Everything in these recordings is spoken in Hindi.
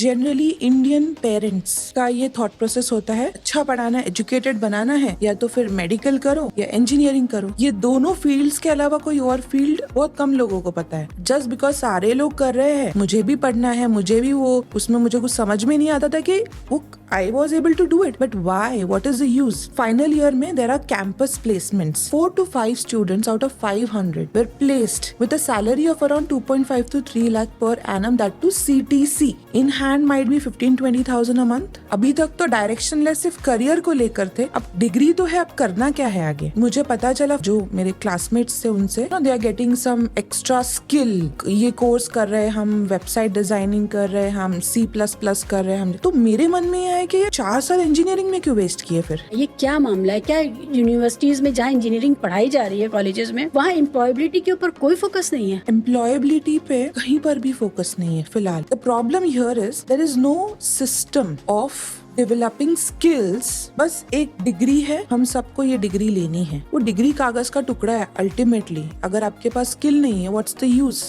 जनरली इंडियन पेरेंट्स का ये थॉट प्रोसेस होता है, अच्छा पढ़ाना, एजुकेटेड बनाना है, या तो फिर मेडिकल करो या इंजीनियरिंग करो। ये दोनों फील्ड्स के अलावा कोई और फील्ड बहुत कम लोगों को पता है। जस्ट बिकॉज सारे लोग कर रहे हैं, मुझे भी पढ़ना है, मुझे भी वो, उसमें मुझे कुछ समझ में नहीं आता था कि वो I was able to do it, but why? What is the use? Final year में there are campus placements. 4 to 5 students out of 500 were placed with a salary of around 2.5 to 3 lakh per annum, that to CTC. In hand might be 15-20,000 a month. अभी तक तो डायरेक्शनलेस सिर्फ करियर को लेकर थे, अब डिग्री तो है, अब करना क्या है आगे। मुझे पता चला जो मेरे क्लासमेट्स थे उनसे, they are getting some extra skill. ये कोर्स कर रहे हैं हम, वेबसाइट डिजाइनिंग कर रहे हैं हम, C++ कर रहे हैं हम। तो मेरे मन में है कि 4 साल इंजीनियरिंग में क्यों वेस्ट किए फिर। ये क्या मामला है? क्या यूनिवर्सिटीज में जहाँ इंजीनियरिंग पढ़ाई जा रही है, कॉलेजेस में, वहाँ एम्प्लॉयबिलिटी के ऊपर कोई फोकस नहीं है? एम्प्लॉयबिलिटी पे कहीं पर भी फोकस नहीं है फिलहाल। The problem here is there is no system of developing skills. बस एक डिग्री है, हम सबको ये डिग्री लेनी है, वो डिग्री कागज का टुकड़ा है अल्टीमेटली। अगर आपके पास स्किल नहीं है, व्हाट्स द यूज?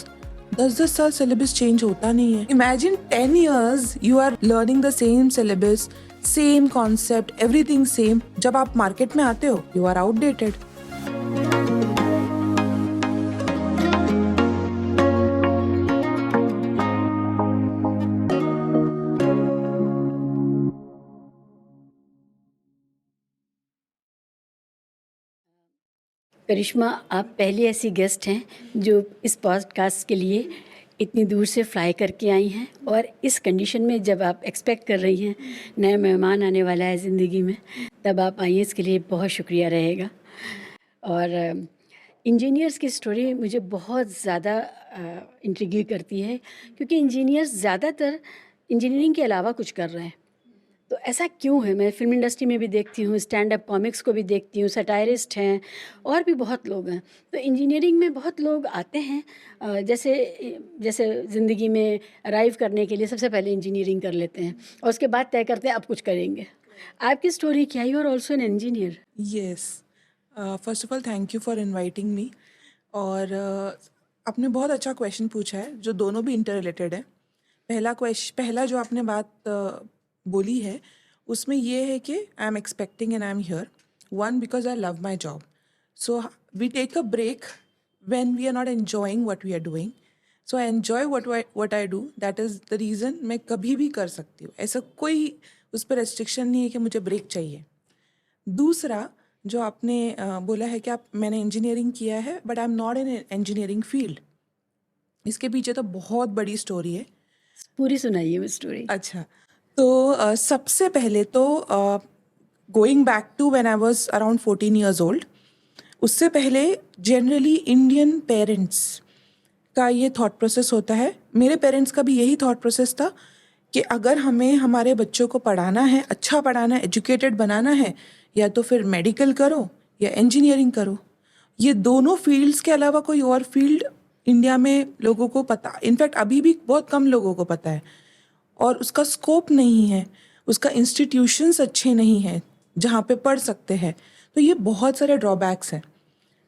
10 साल सिलेबस चेंज होता नहीं है। Imagine 10 years you are learning the same syllabus, same concept, everything same. जब आप मार्केट में आते हो, यू आर आउटडेटेड। करिश्मा, आप पहली ऐसी गेस्ट हैं जो इस पॉडकास्ट के लिए इतनी दूर से फ्लाई करके आई हैं, और इस कंडीशन में जब आप एक्सपेक्ट कर रही हैं नया मेहमान आने वाला है ज़िंदगी में, तब आप आई हैं, इसके लिए बहुत शुक्रिया रहेगा। और इंजीनियर्स की स्टोरी मुझे बहुत ज़्यादा इंट्रिग करती है, क्योंकि इंजीनियर्स ज़्यादातर इंजीनियरिंग के अलावा कुछ कर रहे हैं। तो ऐसा क्यों है? मैं फिल्म इंडस्ट्री में भी देखती हूँ, स्टैंड अप कॉमिक्स को भी देखती हूँ, सटायरिस्ट हैं, और भी बहुत लोग हैं। तो इंजीनियरिंग में बहुत लोग आते हैं, जैसे ज़िंदगी में अराइव करने के लिए सबसे पहले इंजीनियरिंग कर लेते हैं, और उसके बाद तय करते हैं अब कुछ करेंगे। आपकी स्टोरी क्या है? You are also an engineer. Yes, first of all thank you for inviting me. और आपने बहुत अच्छा क्वेश्चन पूछा है जो दोनों भी इंटर रिलेटेड है। पहला जो आपने बात बोली है, उसमें ये है कि I am expecting and I am here, one because I love my job. So we take a break when we are not enjoying what we are doing. So I enjoy what I do. That is the reason मैं कभी भी कर सकती हूँ। ऐसा कोई उस पर रेस्ट्रिक्शन नहीं है कि मुझे ब्रेक चाहिए। दूसरा जो आपने बोला है कि मैंने इंजीनियरिंग किया है, but I am not in engineering field. इसके पीछे तो बहुत बड़ी स्टोरी है। पूरी सुनाइए वो स्टोरी। अच्छा, तो सबसे पहले तो going back to when I was around 14 years old, उससे पहले जनरली इंडियन पेरेंट्स का ये थॉट प्रोसेस होता है, मेरे पेरेंट्स का भी यही थॉट प्रोसेस था कि अगर हमें हमारे बच्चों को पढ़ाना है, अच्छा पढ़ाना है, एजुकेटेड बनाना है, या तो फिर मेडिकल करो या इंजीनियरिंग करो। ये दोनों फील्ड्स के अलावा कोई और फील्ड इंडिया में लोगों को पता, इनफैक्ट अभी भी बहुत कम लोगों को पता है, और उसका स्कोप नहीं है, उसका इंस्टीट्यूशंस अच्छे नहीं हैं जहाँ पे पढ़ सकते हैं। तो ये बहुत सारे ड्रॉबैक्स हैं।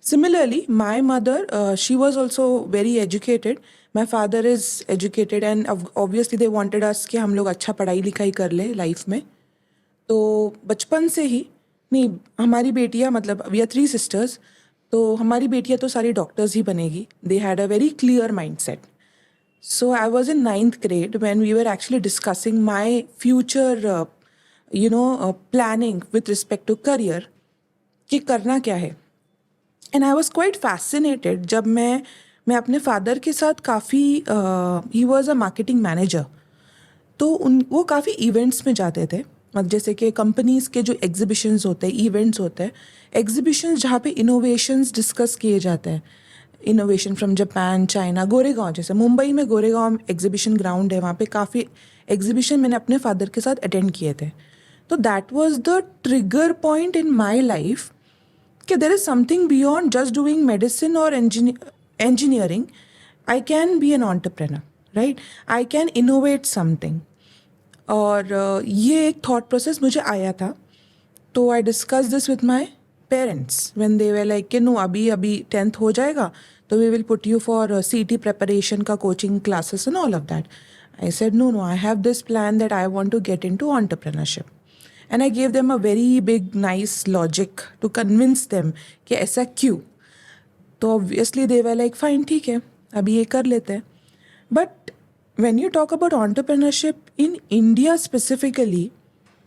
Similarly, my mother, she was also very educated. My father is educated and obviously they wanted us कि हम लोग अच्छा पढ़ाई लिखाई कर ले लाइफ में। तो बचपन से ही, नहीं, हमारी बेटियाँ, मतलब we are 3 sisters, तो हमारी बेटियाँ तो सारी डॉक्टर्स ही बनेगी। They had a very clear mindset. So I was in 9th grade when we were actually discussing my future, planning with respect to career, कि करना क्या है। And I was quite fascinated जब मैं अपने फादर के साथ काफ़ी, he was a marketing manager, तो वो काफ़ी इवेंट्स में जाते थे, मतलब जैसे कि कंपनीज़ के जो एग्जीबिशंस होते हैं, इवेंट्स होते हैं, एग्जीबिशंस जहाँ पे इनोवेशंस डिस्कस किए जाते हैं, innovation from Japan, China. Goregaon, जैसे मुंबई में गोरेगांव एग्जीबिशन ग्राउंड है, वहाँ पे काफ़ी एग्जीबिशन मैंने अपने फादर के साथ अटेंड किए थे। तो that was the trigger point in my life कि there is something beyond just doing medicine or engineering. I can be an entrepreneur, right? I can innovate something. और ये एक thought process मुझे आया था, तो I discussed this with my parents when they were like कि no, अभी 10th हो जाएगा तो we will put you for CET preparation का coaching classes and all of that. I said, no, I have this plan that I want to get into entrepreneurship. And I gave them a very big, nice logic to convince them कि ऐसा क्यों. तो obviously they were like, fine, ठीक है, अभी ये कर लेते हैं. But when you talk about entrepreneurship in India specifically,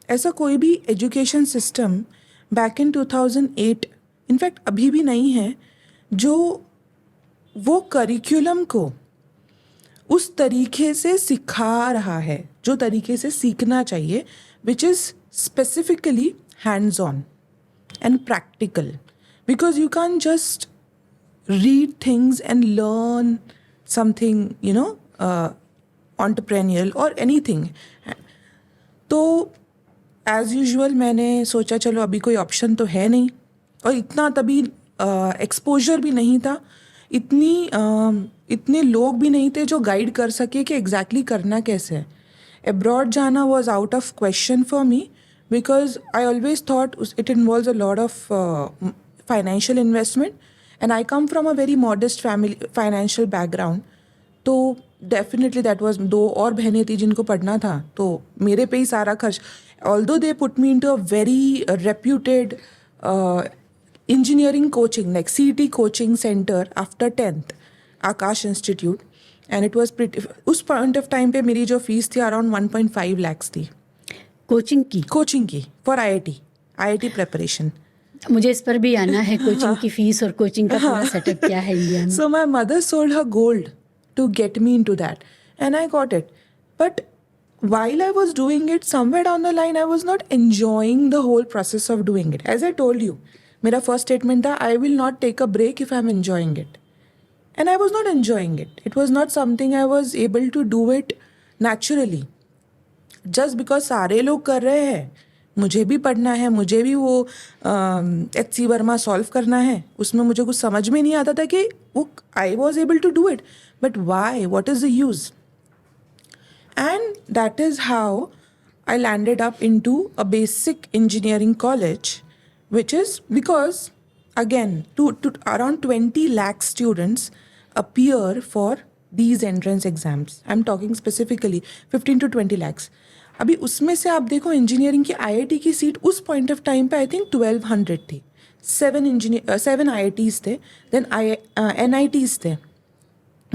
ऐसा कोई भी education system back in 2008, in fact अभी भी नहीं है, जो वो curriculum को उस तरीके से सिखा रहा है जो तरीके से सीखना चाहिए, which is specifically hands-on and practical. Because you can't just read things and learn something, entrepreneurial or anything. तो as usual मैंने सोचा चलो अभी कोई ऑप्शन तो है नहीं, और इतना तभी एक्सपोजर भी नहीं था, इतने लोग भी नहीं थे जो गाइड कर सके कि एग्जैक्टली करना कैसे है. अब्रॉड जाना was out of question for me because I always thought it involves a lot of financial investment, and I come from a very modest family financial background. तो definitely that was, दो और बहनें थी जिनको पढ़ना था, तो मेरे पे ही सारा खर्च. Although they put me into a very reputed engineering coaching, like CET coaching center after 10th, Akash Institute, and it was pretty, उस point of time पे मेरी जो फीस थी around 1.5 lakhs थी. कोचिंग की फॉर IIT प्रिपरेशन. मुझे इस पर भी आना है, कोचिंग की फीस और कोचिंग का पूरा सेटअप क्या है इंडिया में. So my mother sold her gold to get me into that, and I got it. But while I was doing it, somewhere down the line I was not enjoying the whole process of doing it. As I told you, मेरा first statement था, I will not take a break if I'm enjoying it. And I was not enjoying it. It was not something I was able to do it naturally. Just because सारे लोग कर रहे हैं, मुझे भी पढ़ना है, मुझे भी वो HC वर्मा सॉल्व करना है, उसमें मुझे कुछ समझ में नहीं आता था कि वो I was able to do it, but why, what is the use. And that is how I landed up into a basic engineering college, which is because, again, to around 20 lakh students appear for these entrance exams. I'm talking specifically 15 to 20 lakhs. अभी उसमें से आप देखो इंजीनियरिंग की IIT की सीट उस पॉइंट ऑफ टाइम पे आई थिंक 1200 थी. 7 IITs थे, देन NITs थे,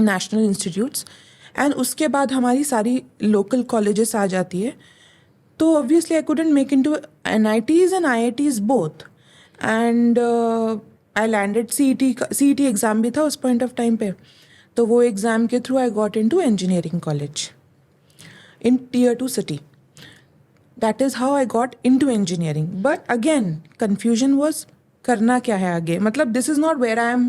नेशनल इंस्टीट्यूट्स, एंड उसके बाद हमारी सारी लोकल कॉलेजेस आ जाती है. तो obviously I couldn't make into NITs and IITs both, and I landed CET exam भी था उस पॉइंट ऑफ टाइम पे. तो वो एग्ज़ाम के through I got into engineering college in tier 2 city. That is how I got into engineering. But again, confusion was करना क्या है आगे. मतलब this is not where I'm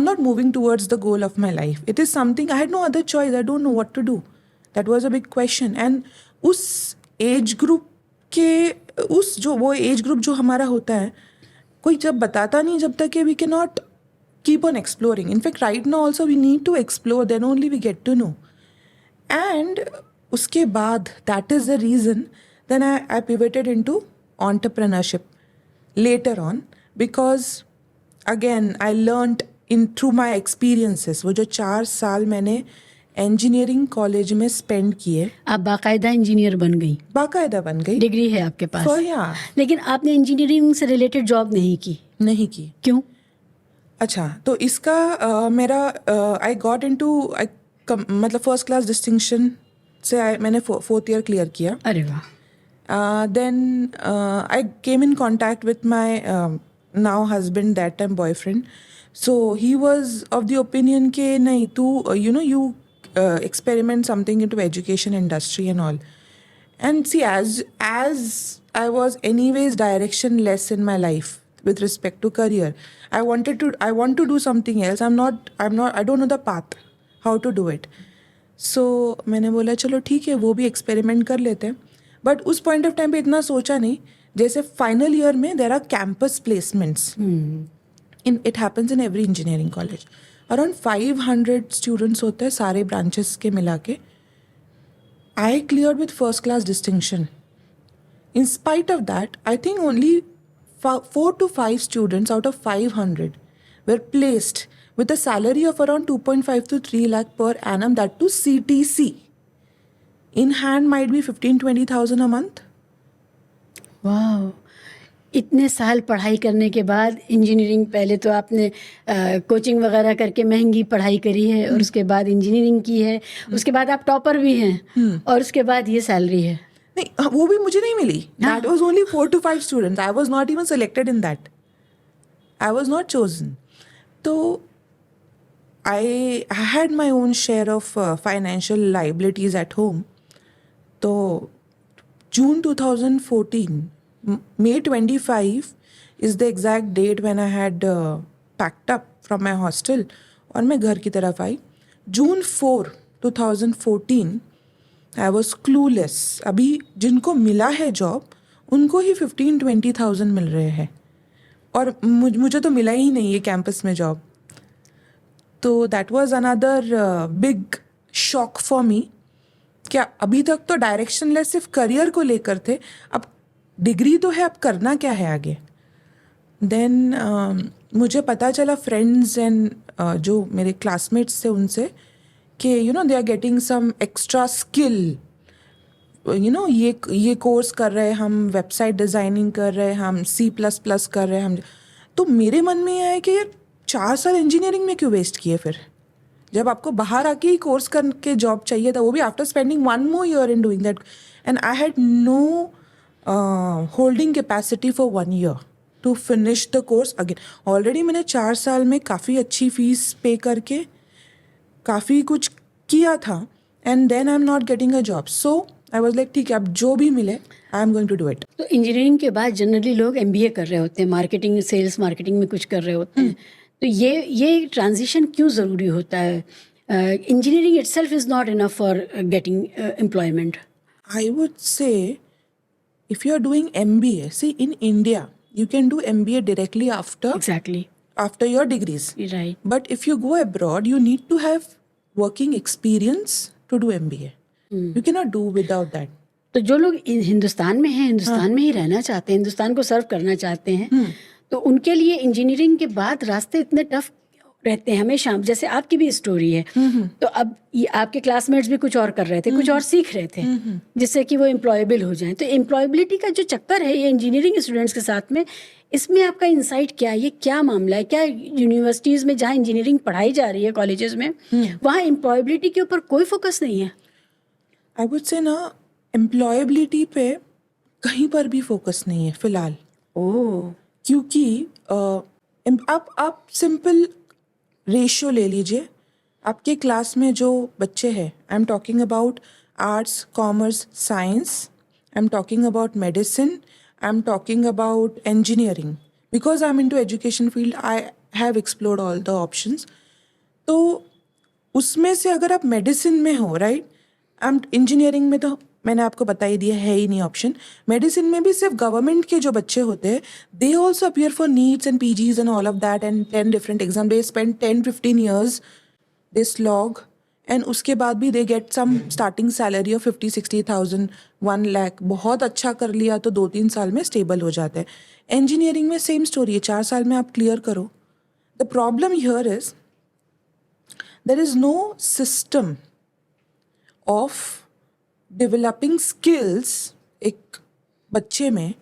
not moving towards the goal of my life. It is something I had no other choice. I don't know what to do. That was a big question. And उस एज ग्रुप के वो एज ग्रुप जो हमारा होता है, कोई जब बताता नहीं जब तक कि we cannot keep on exploring. In fact, right now also we need to explore, then only we get to know. And उसके बाद that is the reason then I pivoted into entrepreneurship later on, because again I learned through my experiences. वो जो 4 साल मैंने इंजीनियरिंग कॉलेज में स्पेंड किए. आप बाकायदा इंजीनियर बन गई? बाकायदा बन गई, डिग्री है आपके पास. yeah. लेकिन आपने इंजीनियरिंग से रिलेटेड जॉब नहीं की? क्यों? अच्छा, तो इसका मेरा आई गॉट इनटू मतलब फर्स्ट क्लास डिस्टिंक्शन से मैंने 4th ईयर क्लियर किया. अरे वाह. Then I came in contact with my now husband, that time boyfriend. So he was of the opinion ke nahi tu you experiment something into education industry and all. And see, as I was anyways directionless in my life with respect to career, I want to do something else. I don't know the path how to do it. So मैंने बोला चलो ठीक है, वो भी एक्सपेरिमेंट कर लेते हैं. बट उस पॉइंट ऑफ टाइम पे इतना सोचा नहीं. जैसे फाइनल ईयर में there are campus placements, it happens in every engineering college. Around 500 students होते हैं सारे ब्रांचेस के मिला के. I clear with first class distinction. In spite of that, I think only 4 to 5 students out of 500 were placed with a salary of around 2.5 to 3 lakh per annum, that to CTC. In hand might be 15-20,000 a month. वाह, इतने साल पढ़ाई करने के बाद इंजीनियरिंग, पहले तो आपने कोचिंग वगैरह करके महंगी पढ़ाई करी है और उसके बाद इंजीनियरिंग की है, उसके बाद आप टॉपर भी हैं और उसके बाद ये सैलरी है। नहीं, वो भी मुझे नहीं मिली. That was only 4 to 5 students. I was not even selected in that. I was not chosen. So I had my own share of financial liabilities at home. So June 2014, May 25 is the exact date when I had packed up from my hostel और मैं घर की तरफ आई. June 4, 2014 I was clueless. अभी जिनको मिला है जॉब उनको ही 15-20,000 मिल रहे हैं और मुझे तो मिला ही नहीं है कैंपस में जॉब. तो that was another big shock for me. क्या अभी तक तो डायरेक्शनलेस सिर्फ करियर को लेकर थे, अब डिग्री तो है, अब करना क्या है आगे. देन मुझे पता चला फ्रेंड्स एंड जो मेरे क्लासमेट्स थे उनसे कि they are getting some extra skill, ये कोर्स कर रहे हैं हम, वेबसाइट डिज़ाइनिंग कर रहे हैं हम, C++ कर रहे हैं हम. तो मेरे मन में ये आया कि यार 4 साल इंजीनियरिंग में क्यों वेस्ट किए फिर, जब आपको बाहर आके ही कोर्स करके जॉब चाहिए था, वो भी after spending 1 more year in doing that. And I had no holding capacity for 1 year to finish the course again. Already मैंने 4 साल में काफ़ी अच्छी फीस पे करके काफ़ी कुछ किया था and then I am not getting a job. So I was like ठीक है, अब जो भी मिले I am going to do it. तो इंजीनियरिंग के बाद जनरली लोग MBA कर रहे होते हैं, मार्केटिंग, सेल्स मार्केटिंग में कुछ कर रहे होते हैं. तो ये ट्रांजिशन क्यों ज़रूरी होता है? Engineering itself is not enough for getting employment. I would say if you are doing MBA, see in India, you can do MBA directly Exactly. after your degrees. Right. But if you go abroad, you need to have working experience to do MBA. You cannot do without that. तो जो लोग हिंदुस्तान में हैं, हिंदुस्तान में ही रहना चाहते हैं, हिंदुस्तान को सर्व करना चाहते हैं, तो उनके लिए इंजीनियरिंग के बाद रास्ते इतने टफ रहते हैं हमेशा. जैसे आपकी भी स्टोरी है, तो अब ये आपके क्लासमेट्स भी कुछ और कर रहे थे, कुछ और सीख रहे थे जिससे कि वो एम्प्लॉयबल हो जाएं. तो एम्प्लॉयबिलिटी का जो चक्कर है ये इंजीनियरिंग स्टूडेंट्स के साथ में, इसमें आपका इंसाइट क्या है? ये क्या मामला है? क्या यूनिवर्सिटीज़ में जहाँ इंजीनियरिंग पढ़ाई जा रही है, कॉलेजेस में, वहाँ एम्प्लॉयबिलिटी के ऊपर कोई फोकस नहीं है? I would say ना, एम्प्लॉयबिलिटी पे कहीं पर भी फोकस नहीं है फिलहाल. क्योंकि आप सिंपल रेशियो ले लीजिए. आपके क्लास में जो बच्चे हैं, आई am talking about arts, commerce, science, I am talking about medicine, I am talking about engineering. Because I am into education field, I have explored all the options. तो उसमें से अगर आप मेडिसिन में हो, राइट, इंजीनियरिंग में तो मैंने आपको बता ही दिया है ही नहीं ऑप्शन. मेडिसिन में भी सिर्फ गवर्नमेंट के जो बच्चे होते हैं, they also appear for NEETs and PGs and all of that and 10 different exam. They spend 10-15 years they slog and उसके बाद भी they get some starting salary of 50-60,000, 1 lakh. बहुत अच्छा कर लिया तो 2-3 साल में स्टेबल हो जाते हैं. इंजीनियरिंग में सेम स्टोरी है, 4 साल में आप क्लियर करो. The problem here is there is no system of developing skills. एक बच्चे में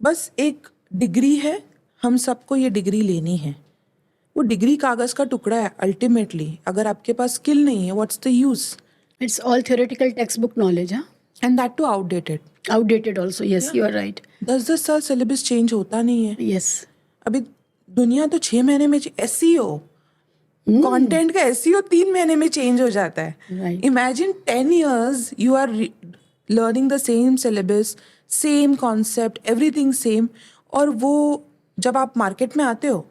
बस एक डिग्री है, हम सबको ये डिग्री लेनी है. वो डिग्री कागज़ का टुकड़ा है अल्टीमेटली. अगर आपके पास स्किल नहीं है, what's the use? It's all theoretical text book knowledge. And that too outdated also. Yes, you are right. 10-10 साल सिलेबस चेंज होता नहीं है. यस. अभी दुनिया तो 6 महीने में SEO कंटेंट का SEO 3 महीने में चेंज हो जाता है. Right. Imagine 10 years you are learning the same syllabus, same concept, everything same, और वो जब आप मार्केट में आते हो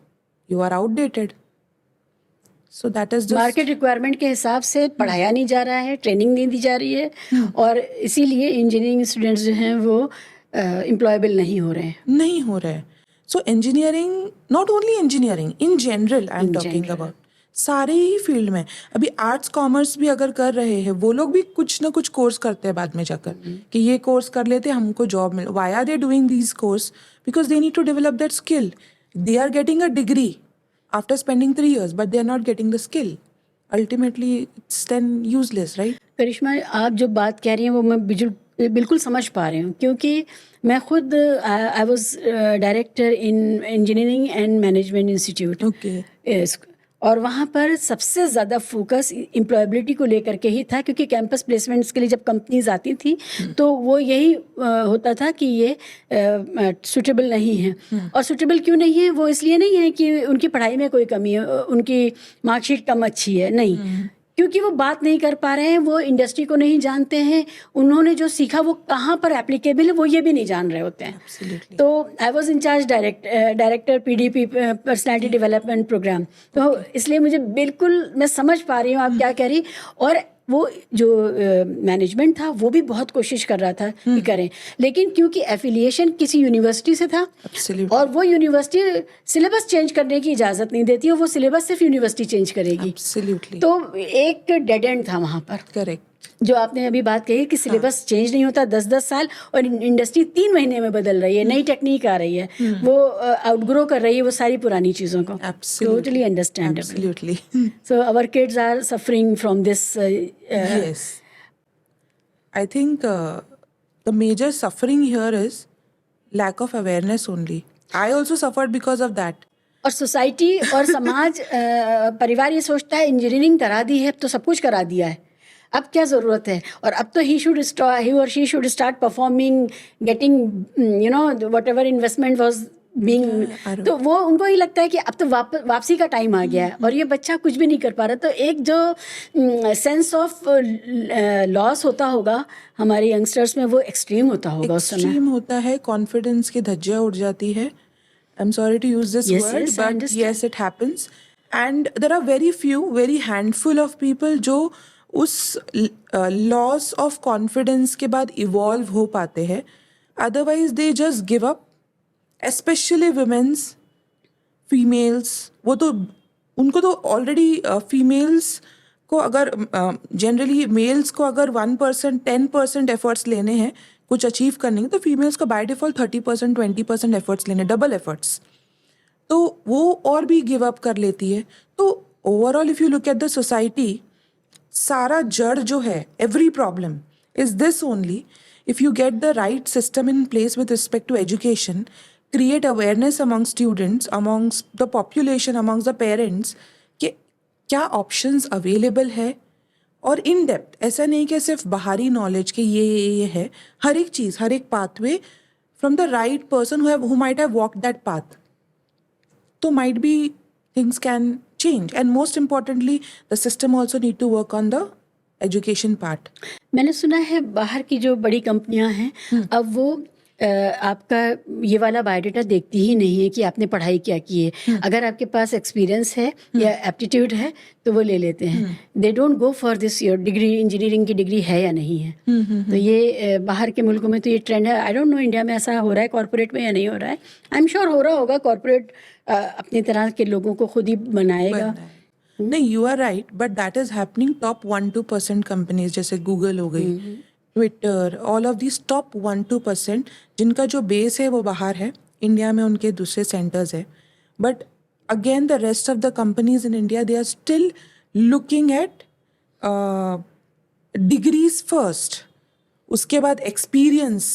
you are outdated. So that is market requirement के हिसाब से पढ़ाया नहीं जा रहा है, ट्रेनिंग नहीं दी जा रही है, और इसीलिए इंजीनियरिंग स्टूडेंट्स जो हैं वो एम्प्लॉयबल नहीं हो रहे हैं. So engineering, not only engineering, in general I am talking about सारे ही फील्ड में. अभी आर्ट्स कॉमर्स भी अगर कर रहे हैं, वो लोग भी कुछ ना कुछ कोर्स करते हैं बाद में जाकर कि ये कोर्स कर लेते हैं, हमको जॉब मिल. Why are they doing these course? Because they need to develop that skill. They are getting a degree after spending 3 years, but they are not getting the skill. ultimately it's then useless, right? Karishma, आप जो बात कह रही हैं वो मैं बिल्कुल समझ पा रही हूँ, क्योंकि मैं खुद I was director in engineering and management institute, Okay. और वहाँ पर सबसे ज़्यादा फोकस एम्प्लॉयबिलिटी को लेकर के ही था, क्योंकि कैंपस प्लेसमेंट्स के लिए जब कंपनीज आती थी तो वो यही होता था कि ये सूटेबल नहीं है। और सूटेबल क्यों नहीं है? वो इसलिए नहीं है कि उनकी पढ़ाई में कोई कमी है, उनकी मार्कशीट कम अच्छी है, नहीं, क्योंकि वो बात नहीं कर पा रहे हैं, वो इंडस्ट्री को नहीं जानते हैं, उन्होंने जो सीखा वो कहाँ पर एप्लीकेबल है वो ये भी नहीं जान रहे होते हैं। Absolutely. तो I was in charge director PDP, personality development program. तो इसलिए मुझे बिल्कुल, मैं समझ पा रही हूँ आप क्या कह रही। और वो जो मैनेजमेंट था वो भी बहुत कोशिश कर रहा था कि करें, लेकिन क्योंकि एफिलिएशन किसी यूनिवर्सिटी से था, Absolutely. और वो यूनिवर्सिटी सिलेबस चेंज करने की इजाज़त नहीं देती, और वो सिलेबस सिर्फ यूनिवर्सिटी चेंज करेगी। Absolutely. तो एक डेड एंड था वहाँ पर। Correct. जो आपने अभी बात कही कि सिलेबस चेंज नहीं होता 10-10 साल, और इंडस्ट्री 3 महीने में बदल रही है, नई टेक्निक आ रही है, वो आउटग्रो कर रही है वो सारी पुरानी चीज़ों को। Absolutely. Totally understandable. Absolutely. So our kids are suffering from this. Yes. I think the major suffering here is lack of awareness only. I also suffered because of that. और सोसाइटी और समाज, परिवार ये सोचता है इंजीनियरिंग करा दी है तो सब कुछ करा दिया है, अब क्या ज़रूरत है, और अब तो he or she should start performing, getting whatever investment was being, तो वो उनको ही लगता है कि अब तो वापसी का टाइम आ गया है, और ये बच्चा कुछ भी नहीं कर पा रहा। तो एक जो सेंस ऑफ लॉस होता होगा हमारे यंगस्टर्स में, वो एक्सट्रीम होता होगा उस समय। Extreme होता है, confidence की धज्जियाँ उड़ जाती है. I'm sorry to use this Yes, word, yes, I but understand. yes, it happens. And there are very handful of people जो उस loss of confidence के बाद evolve हो पाते हैं. Otherwise, they just give up. Especially women's, females. वो तो उनको तो already females को अगर generally males को अगर 1% 10% efforts लेने हैं कुछ अचीव करने के, तो फीमेल्स को बाय डिफॉल्ट 30% 20% एफर्ट्स लेने, डबल एफर्ट्स, तो वो और भी गिव अप कर लेती है. तो overall if you look at the society, सारा जड़ जो है, every problem is this only. If you get the right system in place with respect to education, create awareness among students, amongst the population, amongst the parents, कि क्या ऑप्शंस अवेलेबल है, और इन डेप्थ, ऐसा नहीं कि सिर्फ बाहरी नॉलेज के ये है, हर एक चीज़, हर एक pathway from the right person who might have walked that path, तो might be things can change. And most importantly the system also need to work on the education part. मैंने सुना है बाहर की जो बड़ी कंपनियां हैं, अब वो आपका ये वाला बायोडाटा देखती ही नहीं है कि आपने पढ़ाई क्या की है। अगर आपके पास एक्सपीरियंस है या एप्टीट्यूड है तो वो ले लेते हैं। They don't go for this your degree, engineering की डिग्री है या नहीं है। तो ये बाहर के मुल्कों में तो ये ट्रेंड है। आई डोंट नो इंडिया में ऐसा हो रहा है कॉर्पोरेट में या नहीं हो रहा है। आई एम श्योर हो रहा होगा, कॉर्पोरेट अपनी तरह के लोगों को खुद ही बनाएगा। नहीं, you are right, but that is happening top 1-2% companies, जैसे गूगल हो गई, Twitter, all of this top 1-2%, जिनका जो बेस है वो बाहर है, इंडिया में उनके दूसरे सेंटर्स है. But again the rest of the companies in India, they are still looking at degrees first, उसके बाद experience,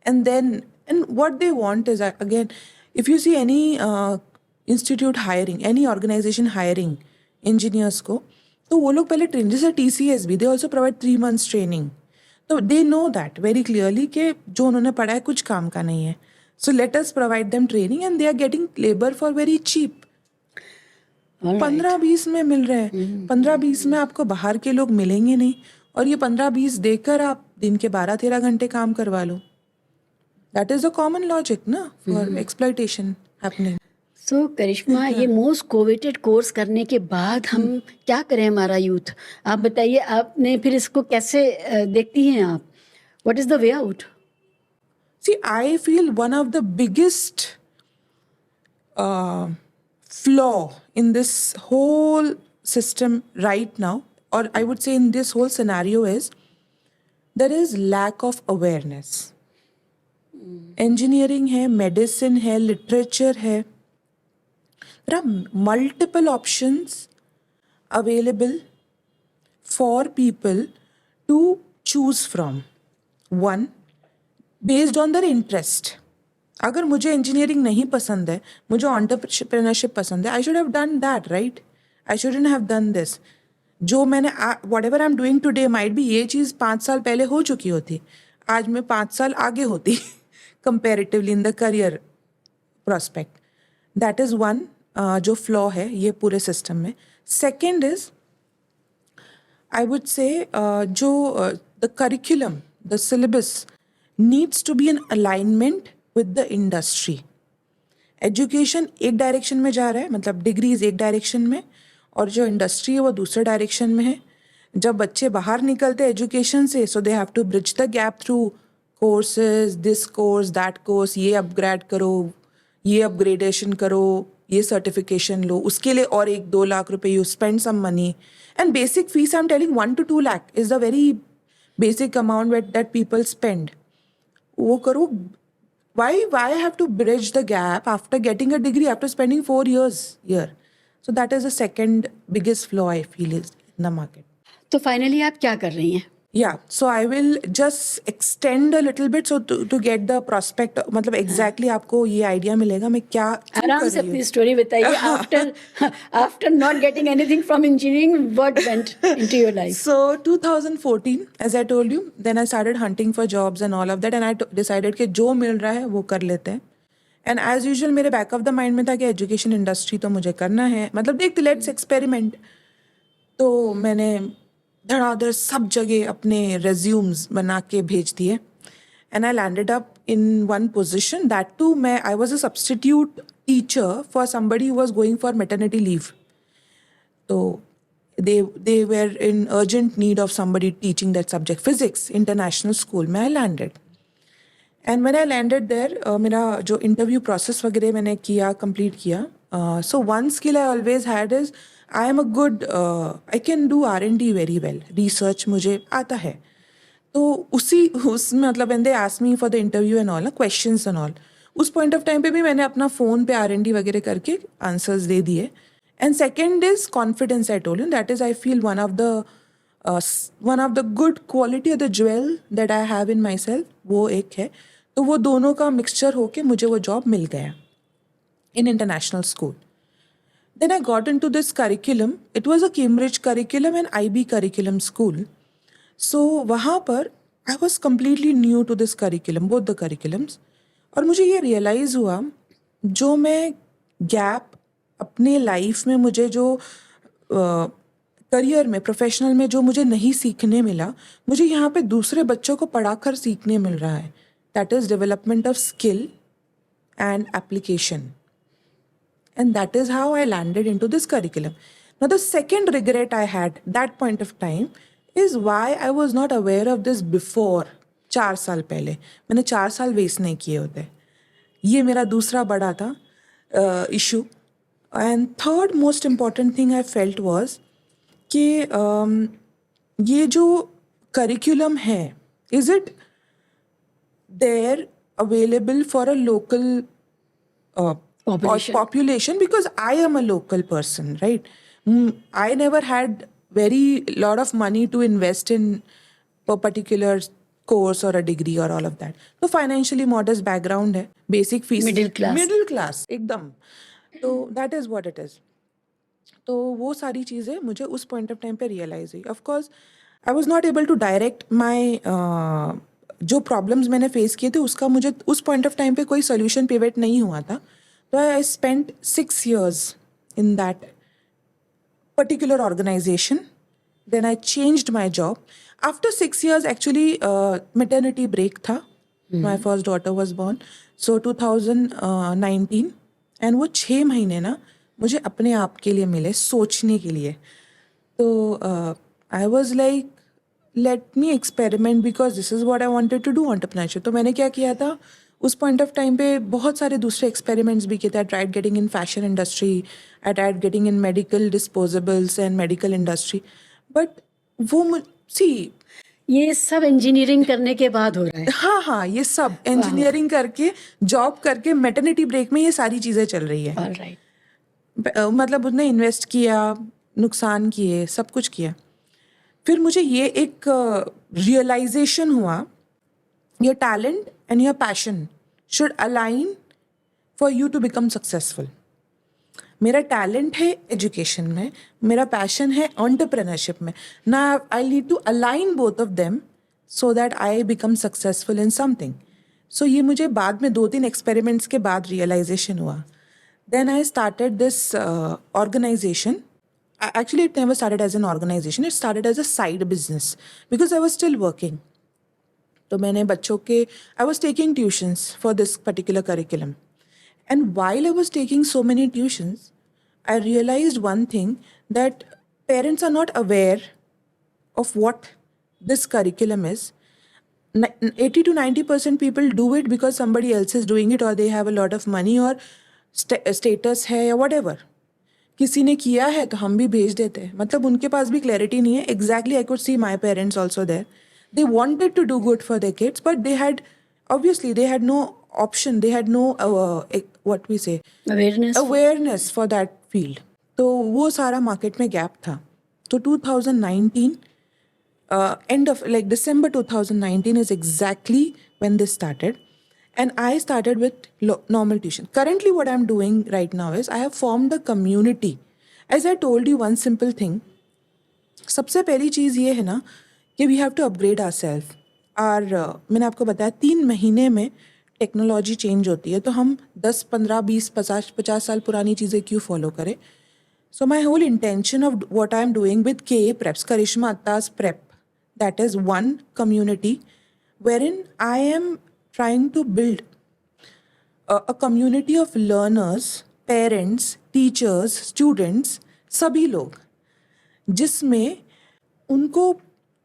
and then and what they want is, again if you see any institute hiring, any organisation hiring engineers को, तो वो लोग पहले ट्रेन, जैसे TCS भी, they also provide 3 months training. तो they know that very clearly कि जो उन्होंने पढ़ा है कुछ काम का नहीं है. So let us provide them training and they are getting labour for very cheap. 15-20 में मिल रहे हैं. 15-20 में आपको बाहर के लोग मिलेंगे नहीं, और ये 15-20 देकर आप दिन के 12-13 घंटे काम करवा लो. That is the common logic ना for exploitation happening. So Karishma, ये मोस्ट कोवेटेड कोर्स करने के बाद हम क्या करें, हमारा यूथ? आप बताइए, आपने फिर इसको कैसे देखती हैं आप? What is the way out? See, I feel one of the biggest flaw in this whole system right now, or I would say in this whole scenario, is there is lack of awareness. Engineering है, medicine है, literature है. There are multiple options. available for people to choose from. One, based on their interest. अगर मुझे इंजीनियरिंग नहीं पसंद है, मुझे एंटरप्रेन्योरशिप पसंद है, I should have done that, right? I shouldn't have done this. जो मैंने what ever I am doing today might be ये चीज़ 5 साल पहले हो चुकी होती, आज मैं 5 साल आगे होती comparatively in the career prospect. That is one जो फ्लॉ है ये पूरे सिस्टम में. Second is I would say जो the curriculum, the syllabus needs to be in alignment with the industry. Education एक डायरेक्शन में जा रहा है, मतलब डिग्रीज एक डायरेक्शन में, और जो इंडस्ट्री है वो दूसरे डायरेक्शन में है. जब बच्चे बाहर निकलते हैं एजुकेशन से, so they have to bridge the gap through courses, this course, that course, ये अपग्रेड करो, ये अपग्रेडेशन करो, ये सर्टिफिकेशन लो, उसके लिए और 1-2 लाख रुपए you spend some money. And basic fees I am telling 1 to 2 lakh is the very basic amount that people spend. वो करो. Why I have to bridge the gap after getting a degree, after spending 4 years here? So that is the second biggest flaw I feel is in the market. तो फाइनली आप क्या कर रही हैं? Yeah, so I will just extend a little bit so to get the prospect, मतलब exactly आपको ये idea मिलेगा मैं क्या क्यों आराम कर से रही हूँ. अपनी स्टोरी बताइए. After not getting anything from engineering, what went into your life? So 2014, as I told you, then I started hunting for jobs and all of that, and I decided कि जो मिल रहा है वो कर लेते हैं. And as usual मेरे बैक ऑफ द माइंड में था कि एजुकेशन इंडस्ट्री तो मुझे करना है, मतलब देखते लेट्स एक्सपेरिमेंट. तो मैंने धड़ाधड़ सब जगह अपने रेज्यूम्स बना के भेज दिए. And I landed up in one position, that too मैं I was a substitute teacher for somebody who was going for maternity leave. तो they were in urgent need of somebody teaching that subject, physics, international school में I landed. And when I landed there, मेरा जो इंटरव्यू प्रोसेस वगैरह मैंने किया, कंप्लीट किया. So one skill I always had is I am a good, I can do R&D very well. Research मुझे आता है. तो उसमें मतलब when they asked me for the interview and all, questions and all, उस point of time पे भी मैंने अपना फ़ोन पे R&D वगैरह करके आंसर्स दे दिए. And second is confidence, I told you. That is, I feel one of the good quality or the jewel that I have in myself, वो एक है. तो वो दोनों का मिक्सचर होके मुझे वो जॉब मिल गया in international school. Then I got into this curriculum. It was a Cambridge curriculum and IB curriculum school. So वहाँ पर I was completely new to this curriculum, both the curriculums. और मुझे ये realize हुआ, जो मैं गैप अपने लाइफ में मुझे जो करियर में, प्रोफेशनल में जो मुझे नहीं सीखने मिला, मुझे यहाँ पे दूसरे बच्चों को पढ़ाकर सीखने मिल रहा है. That is development of skill and application. And that is how I landed into this curriculum. Now, the second regret I had that point of time is why I was not aware of this before. 4 साल पहले मैंने 4 साल वेस्ट नहीं किए होते. ये मेरा दूसरा बड़ा था issue. And third most important thing I felt was कि ये जो curriculum है, is it there available for a local population? Because I am a local person, right? I never had very lot of money to invest in a particular course or a degree or all of that. So financially modest background है, basic fees, middle class एकदम. तो that is what it is. तो वो सारी चीज़ें मुझे उस point of time पे realize हुई. Of course, I was not able to direct my जो प्रॉब्लम्स मैंने फेस किए थे उसका मुझे उस पॉइंट ऑफ टाइम पे कोई सोल्यूशन पिवट नहीं हुआ था. तो I spent 6 years in that particular organisation. Then I changed my job. After 6 years actually maternity break था. My first daughter was born, so 2019. And वो 6 महीने ना मुझे अपने आप के लिए मिले, सोचने के लिए. तो I was like let me experiment because this is what I wanted to do, entrepreneurship. तो मैंने क्या किया था उस पॉइंट ऑफ टाइम पे, बहुत सारे दूसरे एक्सपेरिमेंट्स भी किए थे. I tried getting in fashion industry, I tried getting in medical disposables and medical industry. But वो ये सब इंजीनियरिंग करने के बाद हो रहा है. हाँ, ये सब इंजीनियरिंग करके, जॉब करके, मैटरनिटी ब्रेक में ये सारी चीज़ें चल रही है. ऑलराइट. मतलब उसने इन्वेस्ट किया, नुकसान किए, सब कुछ किया। फिर मुझे ये एक रियलाइजेशन हुआ, your talent and your passion should align for you to become successful. मेरा टैलेंट है एजुकेशन में, मेरा पैशन है एंटरप्रेन्योरशिप में। ना I need to align both of them so that I become successful in something. So ये मुझे बाद में 2-3 एक्सपेरिमेंट्स के बाद रियलाइजेशन हुआ। Then I started this organisation. Actually, it never started as an organization. It started as a side business because I was still working. तो मैंने बच्चों के I was taking tuitions for this particular curriculum. And while I was taking so many tuitions, I realized one thing, that parents are not aware of what this curriculum is. 80 to 90% people do it because somebody else is doing it, or they have a lot of money, or status है या whatever. किसी ने किया है तो हम भी भेज देते हैं, मतलब उनके पास भी क्लैरिटी नहीं है. Exactly I could see my parents also there. They wanted to do good for their kids, but they had no option. They had no awareness for that field. तो वो सारा मार्केट में गैप था. तो 2019 end of like December 2019 is exactly when this started, and I started with normal tuition. Currently what I'm doing right now is I have formed a community. As I told you one simple thing, सबसे पहली चीज़ ये है ना कि we have to upgrade ourself. और मैंने आपको बताया 3 महीने में टेक्नोलॉजी चेंज होती है, तो हम 10, 15, 20, 50 साल पुरानी चीज़ें क्यों फॉलो करें. So my whole intention of what I am doing with KA Preps, Karishma Attaj prep, that is one community wherein I am trying to build a community of learners, parents, teachers, students, सभी लोग, जिसमें उनको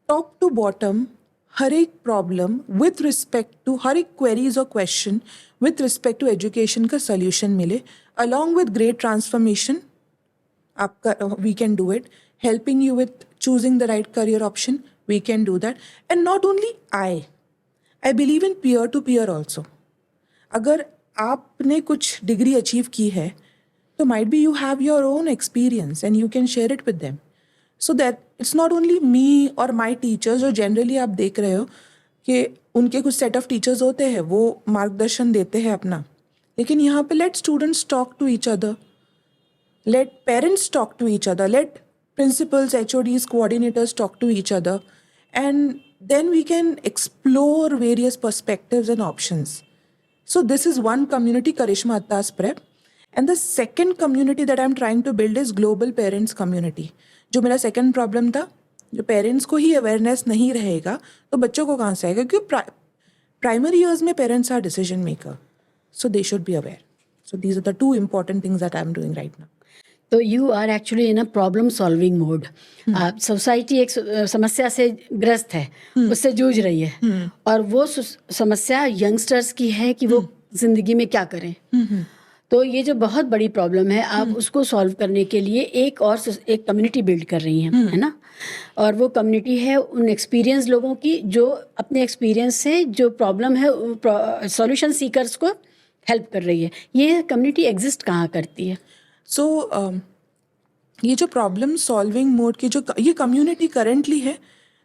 टॉप टू बॉटम हर एक प्रॉब्लम विथ रिस्पेक्ट टू हर एक क्वेरीज और question with respect to education का सोल्यूशन मिले, अलॉन्ग विथ ग्रेट ट्रांसफॉर्मेशन. आपका we can do it, helping you with choosing the right career option. We can do that. And not only I believe in peer to peer also. अगर आपने कुछ डिग्री अचीव की है तो might be you have your own experience and you can share it with them. So that it's not only me or my teachers, जो generally आप देख रहे हो कि उनके कुछ set of teachers होते हैं, वो मार्गदर्शन देते हैं अपना. लेकिन यहाँ पे let students talk to each other, let parents talk to each other, let principals, HODs, coordinators talk to each other, and then we can explore various perspectives and options. So this is one community, Karishma Atta's Prep. And the second community that I'm trying to build is Global Parents Community. जो मेरा second problem था, जो parents को ही awareness नहीं रहेगा तो बच्चों को कहाँ से आएगा, क्योंकि primary years में parents are decision maker. So they should be aware. So these are the 2 important things that I'm doing right now. तो you are actually in a problem solving mode. Society एक समस्या से ग्रस्त है, उससे जूझ रही है, और वो समस्या यंगस्टर्स की है कि वो जिंदगी में क्या करें. तो ये जो बहुत बड़ी प्रॉब्लम है, आप उसको सॉल्व करने के लिए एक कम्युनिटी बिल्ड कर रही हैं, है ना. और वो कम्युनिटी है उन एक्सपीरियंस लोगों की जो अपने एक्सपीरियंस से जो प्रॉब्लम है सॉल्यूशन सीकर्स को हेल्प कर रही है. ये कम्युनिटी एग्जिस्ट कहाँ करती है? सो ये जो प्रॉब्लम सॉल्विंग मोड की जो ये कम्युनिटी करेंटली है,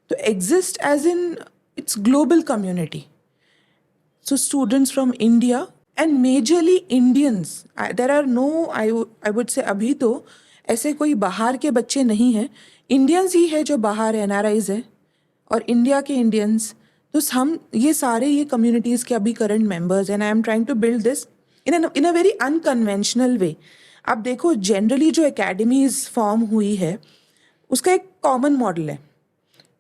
तो exist as in its global community. So students from India and majorly Indians. There are no, I would say अभी तो ऐसे कोई बाहर के बच्चे नहीं हैं, इंडियंस ही है जो बाहर NRIs है, और इंडिया के इंडियंस. तो हम ये सारे ये कम्युनिटीज़ के अभी current members, and I am trying to build this in a very unconventional way. आप देखो जनरली जो एकेडमीज फॉर्म हुई है उसका एक कॉमन मॉडल है.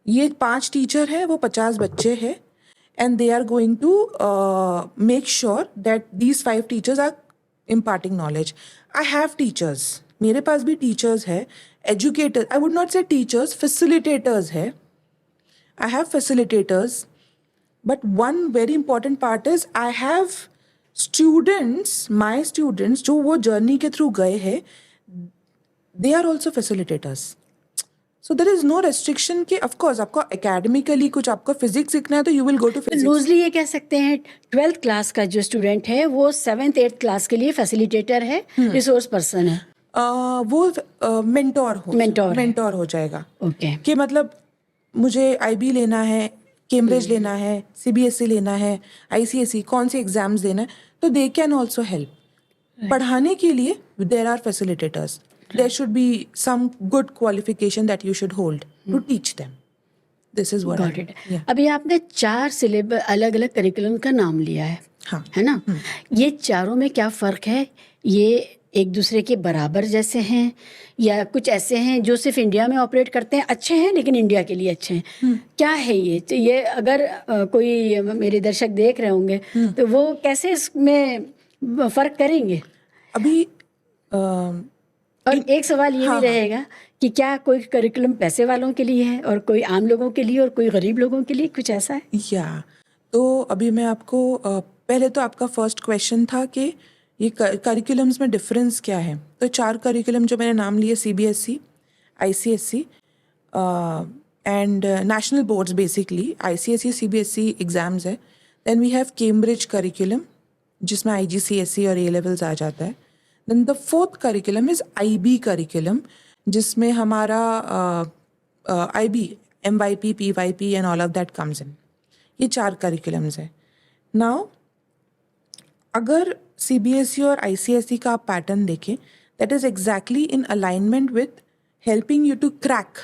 ये 5 टीचर है, वो 50 बच्चे हैं, and they are going to make sure that these 5 teachers are imparting knowledge. I have teachers, मेरे पास भी टीचर्स है, educators, I would not say teachers, facilitators है. I have facilitators, but one very important part is I have students, my students जो वो जर्नी के थ्रू गए हैं, they are also facilitators. So there is no restriction कि of course आपको academically कुछ आपको फिजिक्स सीखना है तो you will go to physics. Loosely ये कह सकते हैं 12th क्लास का जो स्टूडेंट है वो 7th 8th क्लास के लिए फैसिलिटेटर है, रिसोर्स पर्सन है. वो मेंटोर हो जाएगा ओके कि मतलब मुझे आईबी लेना है, कैम्ब्रिज लेना है, सीबीएसई लेना है, आईसीएसई, कौन से एग्जाम्स देना है, तो दे कैन ऑल्सो हेल्प। पढ़ाने के लिए there are facilitators, there should be some good qualification that you should hold to teach them. This is got it. अभी आपने 4 सिलेबस अलग अलग करिकुलम का नाम लिया है, हाँ। है ना? ये चारों में क्या फ़र्क है? ये एक दूसरे के बराबर जैसे हैं या कुछ ऐसे हैं जो सिर्फ इंडिया में ऑपरेट करते हैं, अच्छे हैं लेकिन इंडिया के लिए अच्छे हैं? क्या है ये अगर कोई मेरे दर्शक देख रहे होंगे तो वो कैसे इसमें फ़र्क करेंगे? अभी और एक सवाल ये भी रहेगा कि क्या कोई करिकुलम पैसे वालों के लिए है और कोई आम लोगों के लिए और कोई गरीब लोगों के लिए, कुछ ऐसा है? या तो अभी मैं आपको पहले तो आपका फर्स्ट क्वेश्चन था कि ये करिकुलम्स में डिफरेंस क्या है। तो 4 करिकुलम जो मैंने नाम लिए, CBSE, ICSE and national boards, basically ICSE CBSE exams है। Then we have Cambridge curriculum जिसमें आईजीसीएसई और ए लेवल्स आ जाता है। Then the 4th curriculum is IB curriculum जिसमें हमारा IB, MYP, PYP and all of that comes in. ये 4 करिकुलम्स है। नाउ अगर सीबीएसई और आईसीएसई का आप पैटर्न देखें, that is exactly in alignment with helping you to crack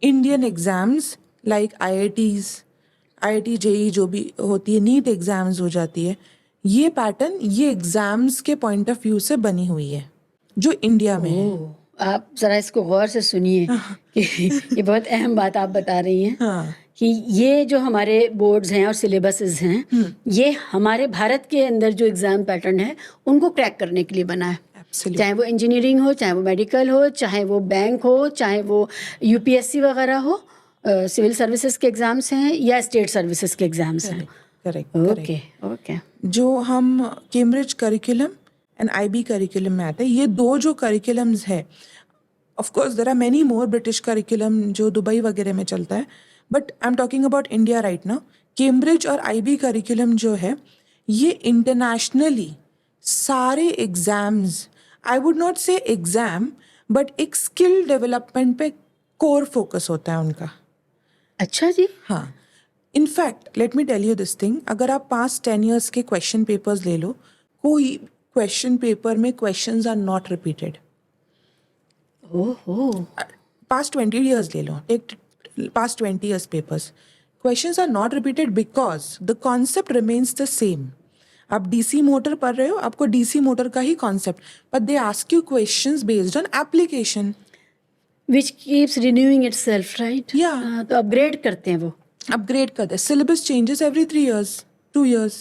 Indian exams like IIT JEE जो भी होती है, नीट एग्जाम्स हो जाती है। ये पैटर्न ये एग्जाम्स के पॉइंट ऑफ व्यू से बनी हुई है जो इंडिया में है। आप ज़रा इसको गौर से सुनिए कि ये बहुत अहम बात आप बता रही हैं। हाँ। कि ये जो हमारे बोर्ड्स हैं और सिलेबसेस हैं, ये हमारे भारत के अंदर जो एग्ज़ाम पैटर्न है उनको क्रैक करने के लिए बना है। Absolutely. चाहे वो इंजीनियरिंग हो, चाहे वो मेडिकल हो, चाहे वो बैंक हो, चाहे वो यूपीएससी वगैरह हो, सिविल सर्विसेज के एग्ज़ाम्स हैं या स्टेट सर्विसेज के एग्ज़ाम्स हैं। करेक्ट। Okay okay. जो हम Cambridge curriculum and IB curriculum में आते हैं, ये 2 जो करिकुलम्स है, of course there are many more British curriculum जो दुबई वगैरह में चलता है, but I am talking about India right now. Cambridge और आईबी करिकुलम जो है ये इंटरनेशनली सारे exams, I would not say exam, but एक स्किल डेवलपमेंट पे कोर फोकस होता है उनका। अच्छा जी। हाँ, in fact let me tell you this thing, अगर आप पास्ट 10 years के क्वेश्चन पेपर्स ले लो, कोई क्वेश्चन पेपर में क्वेश्चंस आर नॉट रिपीटेड। ओहो। पास्ट 20 years ले लो, take past 20 years papers, questions are not repeated because the concept remains the same. आप डीसी मोटर पढ़ रहे हो, आपको डीसी मोटर का ही concept, but they ask you questions based on application which keeps renewing itself, right? Yeah. तो अपग्रेड करते हैं वो। अपग्रेड कर दे। Syllabus changes every 3 years, 2 years।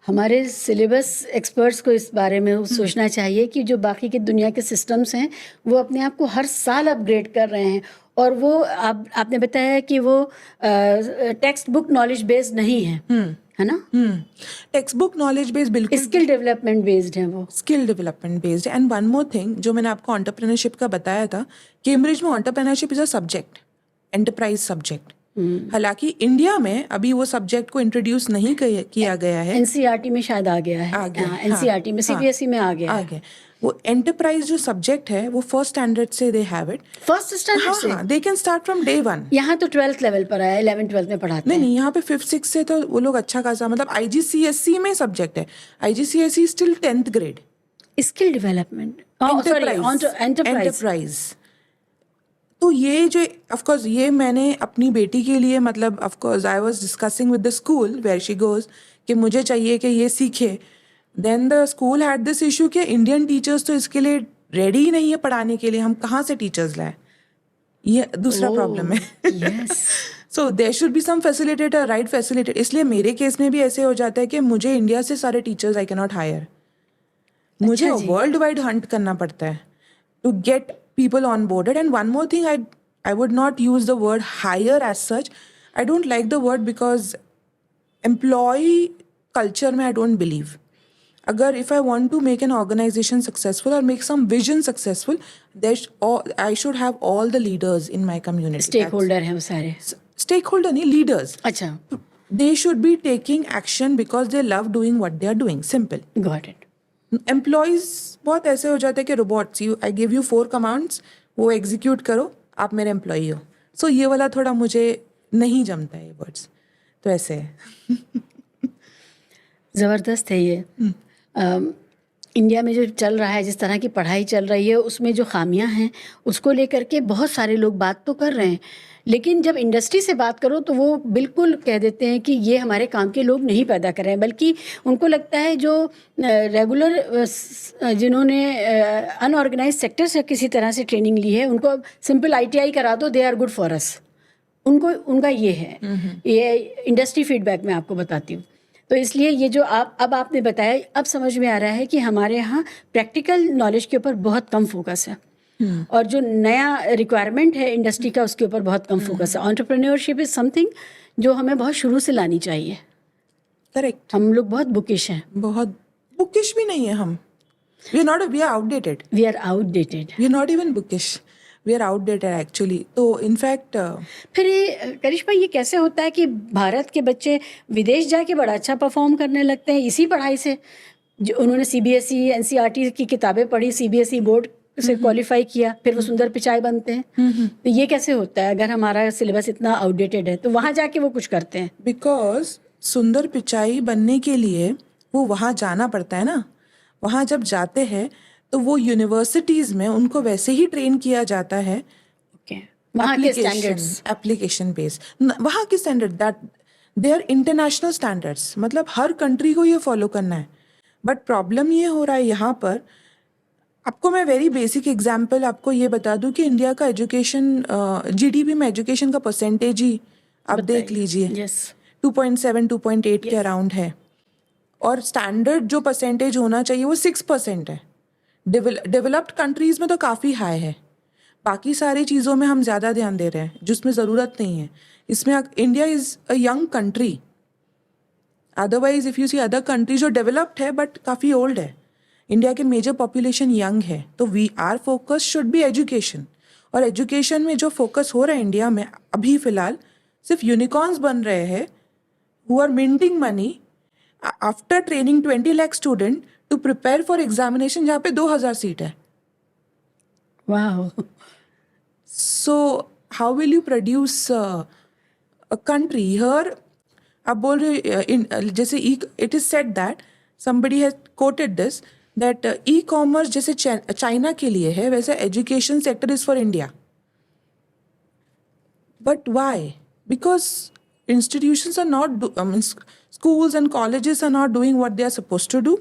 हमारे सिलेबस एक्सपर्ट्स को इस बारे में सोचना चाहिए कि जो बाकी के दुनिया के सिस्टम्स हैं वो अपने आप को हर साल अपग्रेड कर रहे हैं, और वो आपने बताया कि वो टेक्स्ट बुक नॉलेज बेस्ड नहीं है, है ना? टेक्स्ट बुक नॉलेज बेस्ड बिल्कुल, स्किल डेवलपमेंट बेस्ड है वो। Skill development based. And one more thing जो मैंने आपको एंटरप्रेन्योरशिप का बताया था, कैम्ब्रिज में entrepreneurship is a subject, enterprise subject. हालांकि इंडिया में अभी वो सब्जेक्ट को इंट्रोड्यूस नहीं किया गया है। एनसीईआरटी में शायद आ गया है। एनसीईआरटी में, सीबीएसई में आ गया है। वो एंटरप्राइज जो सब्जेक्ट है वो फर्स्ट स्टैंडर्ड से they have it. First standard से? हाँ, they can start from day 1। यहाँ तो 12th लेवल पर आया, 11th 12th में पढ़ाते हैं। नहीं, यहाँ पे 5th 6th से तो वो लोग अच्छा खासा, मतलब आईजीसीएसई में सब्जेक्ट है। IGCSE still 10th grade। Skill development, enterprise. तो ये जो ऑफ कोर्स ये मैंने अपनी बेटी के लिए, मतलब of course I was discussing with the school where she goes कि मुझे चाहिए कि ये सीखे। Then the school had this issue कि इंडियन टीचर्स तो इसके लिए रेडी ही नहीं है पढ़ाने के लिए, हम कहाँ से टीचर्स लाए, ये दूसरा प्रॉब्लम है। So there should be some facilitator, right facilitator. इसलिए मेरे केस में भी ऐसे हो जाता है कि मुझे इंडिया से सारे teachers I can not hire, मुझे वर्ल्ड वाइड हंट करना पड़ता है to get people onboarded. And one more thing, I would not use the word hire as such. I don't like the word because employee culture mein I don't believe. Agar if I want to make an organization successful or make some vision successful, I should have all the leaders in my community. Stakeholder हैं वो सारे। Stakeholder नहीं, leaders. अच्छा। They should be taking action because they love doing what they are doing. Simple. Got it. Employees बहुत ऐसे हो जाते हैं कि robots, you I give you 4 commands, वो एग्जीक्यूट करो, आप मेरे एम्प्लॉई हो. सो ये वाला थोड़ा मुझे नहीं जमता है ये वर्ड्स, तो ऐसे है. ज़बरदस्त है ये. इंडिया में जो चल रहा है, जिस तरह की पढ़ाई चल रही है, उसमें जो खामियां हैं उसको लेकर के बहुत सारे लोग बात तो कर रहे हैं, लेकिन जब इंडस्ट्री से बात करो तो वो बिल्कुल कह देते हैं कि ये हमारे काम के लोग नहीं पैदा कर रहे हैं, बल्कि उनको लगता है जो रेगुलर जिन्होंने अनऑर्गेनाइज सेक्टर से किसी तरह से ट्रेनिंग ली है, उनको सिंपल ITI करा दो, they are good for us. उनका ये है. ये इंडस्ट्री फीडबैक मैं आपको बताती हूँ. तो इसलिए ये जो अब आपने बताया, अब समझ में आ रहा है कि हमारे यहाँ प्रैक्टिकल नॉलेज के ऊपर बहुत कम फोकस है, और जो नया रिक्वायरमेंट है इंडस्ट्री का उसके ऊपर बहुत कम फोकस है. एंटरप्रेन्योरशिप इज समथिंग जो हमें बहुत शुरू से लानी चाहिए. करेक्ट. हम लोग बहुत बुकिश हैं. बहुत बुकिश भी नहीं है हम. We are outdated. We are outdated. We are not even bookish, we are outdated actually. तो इनफैक्ट फिर ये करिश्मा, ये कैसे होता है कि भारत के बच्चे विदेश जाके बड़ा अच्छा परफॉर्म करने लगते हैं इसी पढ़ाई से? जो उन्होंने CBSE NCERT की किताबें पढ़ी, CBSE बोर्ड से क्वालिफाई किया, फिर वो सुंदर पिचाई बनते हैं. तो ये कैसे होता है अगर हमारा सिलेबस इतना आउटडेटेड है तो वहाँ जाके वो कुछ करते हैं? बिकॉज सुंदर पिचाई बनने के लिए वो वहाँ जाना पड़ता है ना. वहाँ जब जाते हैं तो वो यूनिवर्सिटीज़ में उनको वैसे ही ट्रेन किया जाता है. ओके. वहाँ के स्टैंडर्ड्स, एप्लीकेशन बेस्ड, वहाँ के standard, that they are international standards, मतलब हर कंट्री को ये फॉलो करना है. बट प्रॉब्लम ये हो रहा है यहाँ पर. आपको मैं वेरी बेसिक एग्जांपल आपको ये बता दूं कि इंडिया का एजुकेशन, GDP में एजुकेशन का परसेंटेज ही आप देख लीजिए. यस. 2.7 2.8 के अराउंड है, और स्टैंडर्ड जो परसेंटेज होना चाहिए वो 6% है. डेवलप्ड कंट्रीज में तो काफ़ी हाई है. बाकी सारी चीज़ों में हम ज़्यादा ध्यान दे रहे हैं जिसमें ज़रूरत नहीं है. इसमें India is a young country. Otherwise if you see other country जो डेवलप्ड है बट काफ़ी ओल्ड है, इंडिया के मेजर पॉपुलेशन यंग है. तो our focus should be education. और एजुकेशन में जो फोकस हो रहा है इंडिया में अभी फ़िलहाल, सिर्फ यूनिकॉर्न्स बन रहे हैं who are minting money after training 20 lakh student to prepare for examination जहाँ पे 2000 सीट है. वाह. So how will you produce a country here? आप बोल रहे जैसे it is said that somebody has quoted this that e-commerce जैसे चाइना के लिए है वैसे education sector is for India. But why? Because institutions are not schools and colleges are not doing what they are supposed to do.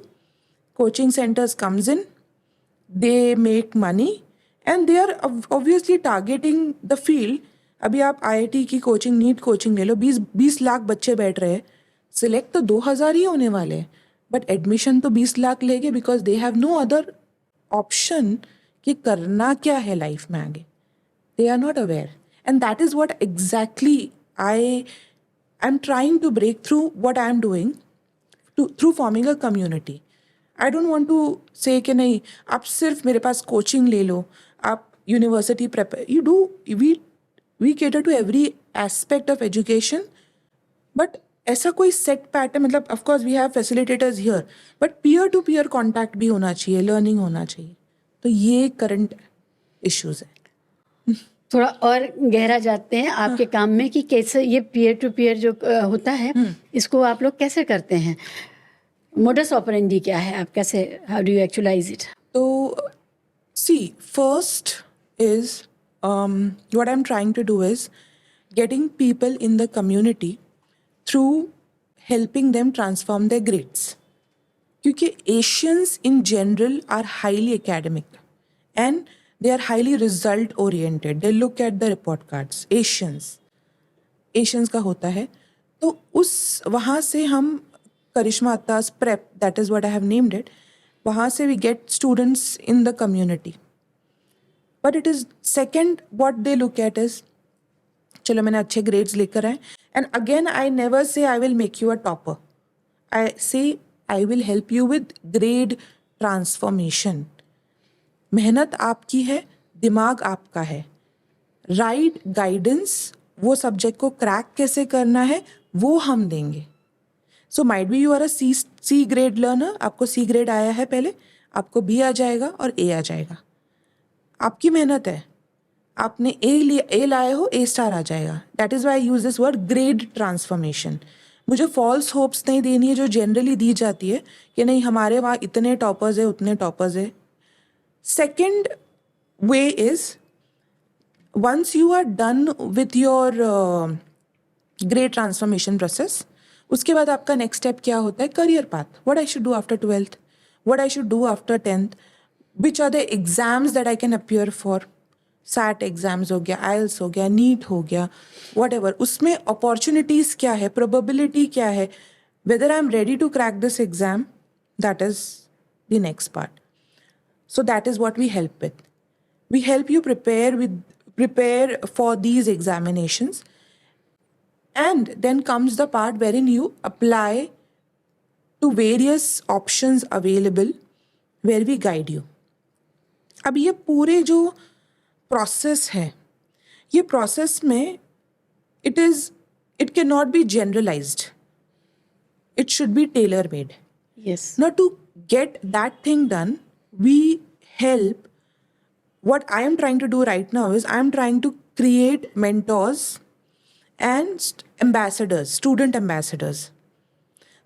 Coaching centers comes in, they make money and they are obviously targeting the field. अभी आप IIT की कोचिंग, नीट कोचिंग ले लो, 20 लाख बच्चे बैठ रहे हैं, सिलेक्ट तो 2000 ही होने वाले हैं, बट एडमिशन तो 20 लाख लेंगे because they have no other option कि करना क्या है लाइफ में आगे. They are not aware and that is what exactly I am trying to break through what I am doing through forming a community. I don't want to say कि नहीं आप सिर्फ मेरे पास कोचिंग ले लो, आप university prepare you do, we cater to every aspect of education, but ऐसा कोई सेट पैटर्न, मतलब of course we have facilitators here, but peer to peer contact भी होना चाहिए, लर्निंग होना चाहिए. तो ये करंट इश्यूज है. थोड़ा और गहरा जाते हैं आपके काम में कि कैसे ये पीयर टू पीयर जो होता है इसको आप लोग कैसे करते हैं? मोडस ऑपरेंडी क्या है? आप कैसे, how do you actualise it? तो सी, first is what I'm trying to do is getting people in the community through helping them transform their grades. क्योंकि Asians in general are highly academic and they are highly result oriented. They look at the report cards. Asians का होता है. तो उस वहाँ से हम करिश्मा अत्तास prep, that is what I have named it, वहाँ से we get students in the community. But it is second what they look at is, चलो मैंने अच्छे grades लेकर आए, and again I never say I will make you a topper. I say I will help you with grade transformation. मेहनत आपकी है, दिमाग आपका है. Right guidance, वो सब्जेक्ट को क्रैक कैसे करना है वो हम देंगे. So might be you are a C grade learner, आपको सी ग्रेड आया है पहले, आपको बी आ जाएगा और ए आ जाएगा, आपकी मेहनत है, आपने ए लाए हो, ए स्टार आ जाएगा. That is why I use this word grade transformation. मुझे फॉल्स होप्स नहीं देनी है जो जनरली दी जाती है कि नहीं हमारे वहाँ इतने टॉपर्स है उतने टॉपर्स है. Second way is once you are done with your grade transformation process, उसके बाद आपका नेक्स्ट स्टेप क्या होता है? Career path. What I should do after 12th, what I should do after 10th, which are the exams that I can appear for. SAT exams हो गया, आइल्स हो गया, नीट हो गया, वट एवर. उसमें अपॉर्चुनिटीज़ क्या है, प्रोबेबिलिटी क्या है, whether I am ready to crack this exam, that is the next part. So that is what we help with. We help you prepare for these examinations, and then comes the part wherein you apply to various options available where we guide you. अब ये पूरे जो process है, ये process में it cannot be generalized. It should be tailor-made. Yes. Now to get that thing done, we help. What I am trying to do right now is I am trying to create mentors and ambassadors, student ambassadors.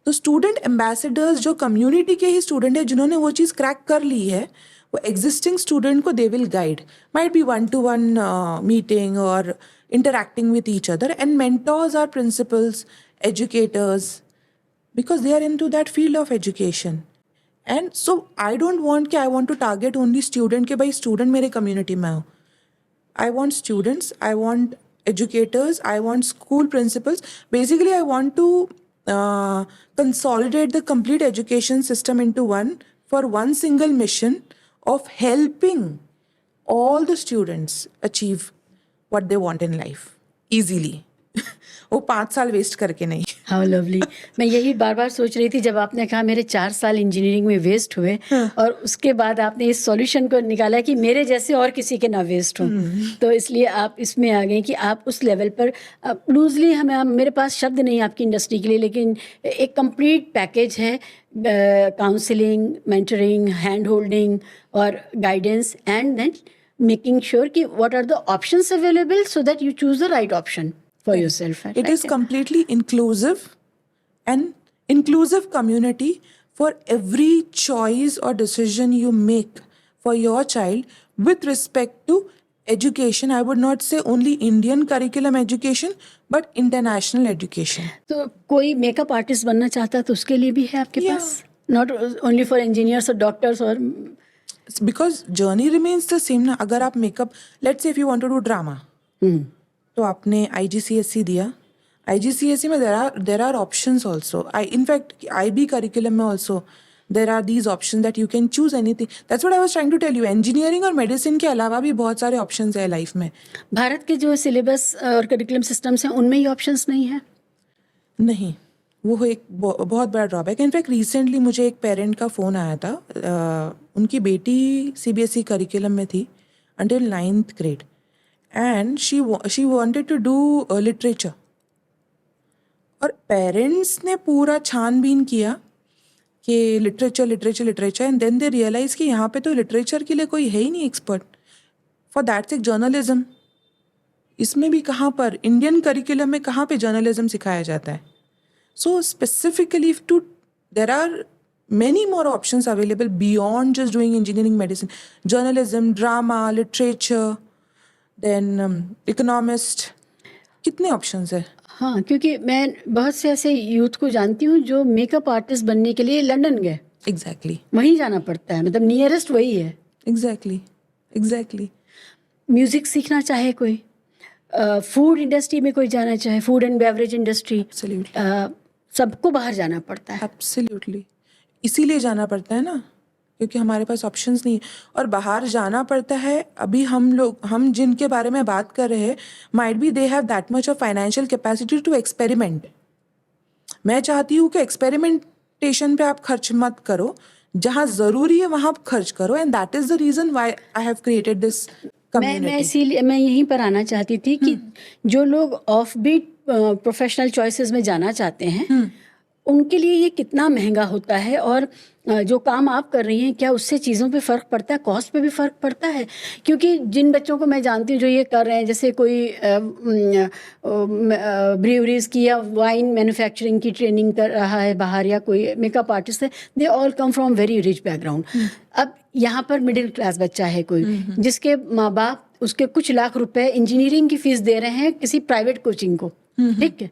तो स्टूडेंट एम्बेसडर्स जो कम्युनिटी के ही स्टूडेंट है जिन्होंने वो चीज़ क्रैक कर ली है, वो एग्जिस्टिंग स्टूडेंट को they will guide. Might be 1-to-1 meeting और interacting with each other. And mentors are principals, educators, because they are into that field of education. And so I don't want कि I want to target only student कि भाई student मेरे community में हो. I want students, I want educators, I want school principals. Basically I want to consolidate the complete education system into one, for one single mission of helping all the students achieve what they want in life easily. वो 5 साल वेस्ट करके नहीं. How lovely. मैं यही बार बार सोच रही थी जब आपने कहा मेरे 4 साल इंजीनियरिंग में वेस्ट हुए, और उसके बाद आपने इस सॉल्यूशन को निकाला कि मेरे जैसे और किसी के ना वेस्ट हों. तो इसलिए आप इसमें आ गए कि आप उस लेवल पर लूजली, हमें मेरे पास शब्द नहीं आपकी इंडस्ट्री के लिए, लेकिन एक कंप्लीट पैकेज है, काउंसलिंग, मेंटरिंग, हैंड होल्डिंग और guidance, and then making sure कि what are the options available so that you choose the right option for yourself. It is completely inclusive, and inclusive community for every choice or decision you make for your child with respect to education. I would not say only Indian curriculum education, but international education. तो कोई मेकअप आर्टिस्ट बनना चाहता है तो उसके लिए भी है आपके पास, नॉट ओनली फॉर इंजीनियर्स और डॉक्टर्स और because journey remains the same ना. अगर आप makeup, let's say if you want to do drama, तो आपने IGCSE दिया, IGCSE में there are options also. In fact IB curriculum में also there are these options that you can choose anything. That's what I was trying to tell you. Engineering और medicine के अलावा भी बहुत सारे options है लाइफ में. भारत के जो सिलेबस और करिकुलम सिस्टम्स हैं उनमें ये ऑप्शंस नहीं है. नहीं, वो एक बहुत बड़ा ड्रॉबैक. इनफैक्ट रिसेंटली मुझे एक पेरेंट का फ़ोन आया था, उनकी बेटी CBSE करिकुलम में थी until 9th grade. And she wanted to do literature. और पेरेंट्स ने पूरा छानबीन किया कि literature, and then they realise कि यहाँ पे तो लिटरेचर के लिए कोई है ही नहीं एक्सपर्ट. फॉर दैट्स एक जर्नलिज्म. इसमें भी कहाँ पर इंडियन करिकुलम में कहाँ पे जर्नलिज्म सिखाया जाता है. So specifically there are many more options available beyond just doing engineering, medicine, journalism, drama, literature, then economist. कितने ऑप्शंस है. हाँ, क्योंकि मैं बहुत से ऐसे यूथ को जानती हूँ जो मेकअप आर्टिस्ट बनने के लिए लंदन गए. एग्जैक्टली. वहीं जाना पड़ता है, मतलब नियरेस्ट वही है. एग्जैक्टली. म्यूजिक सीखना चाहे कोई, फूड इंडस्ट्री में कोई जाना चाहे, फूड एंड बेवरेज इंडस्ट्री, सबको बाहर जाना पड़ता है. एब्सोल्युटली. इसीलिए जाना पड़ता है ना, क्योंकि हमारे पास ऑप्शंस नहीं है. और बाहर जाना पड़ता है. अभी हम जिनके बारे में बात कर रहे हैं, might be they have that much of financial capacity to experiment. मैं चाहती हूँ कि एक्सपेरिमेंटेशन पे आप खर्च मत करो, जहाँ ज़रूरी है वहाँ आप खर्च करो. And that is the reason why I have created this community. इसीलिए मैं यहीं पर आना चाहती थी कि जो लोग ऑफ बीट प्रोफेशनल चॉइसेस में जाना चाहते हैं, उनके लिए ये कितना महंगा होता है, और जो काम आप कर रही हैं क्या उससे चीज़ों पे फ़र्क पड़ता है, कॉस्ट पे भी फ़र्क पड़ता है? क्योंकि जिन बच्चों को मैं जानती हूँ जो ये कर रहे हैं, जैसे कोई ब्रीवरीज़ की या वाइन मैन्युफैक्चरिंग की ट्रेनिंग कर रहा है बाहर, या कोई मेकअप आर्टिस्ट है, they all come from very rich background. अब यहाँ पर मिडिल क्लास बच्चा है कोई, जिसके माँ बाप उसके कुछ लाख रुपए इंजीनियरिंग की फ़ीस दे रहे हैं किसी प्राइवेट कोचिंग को, ठीक है?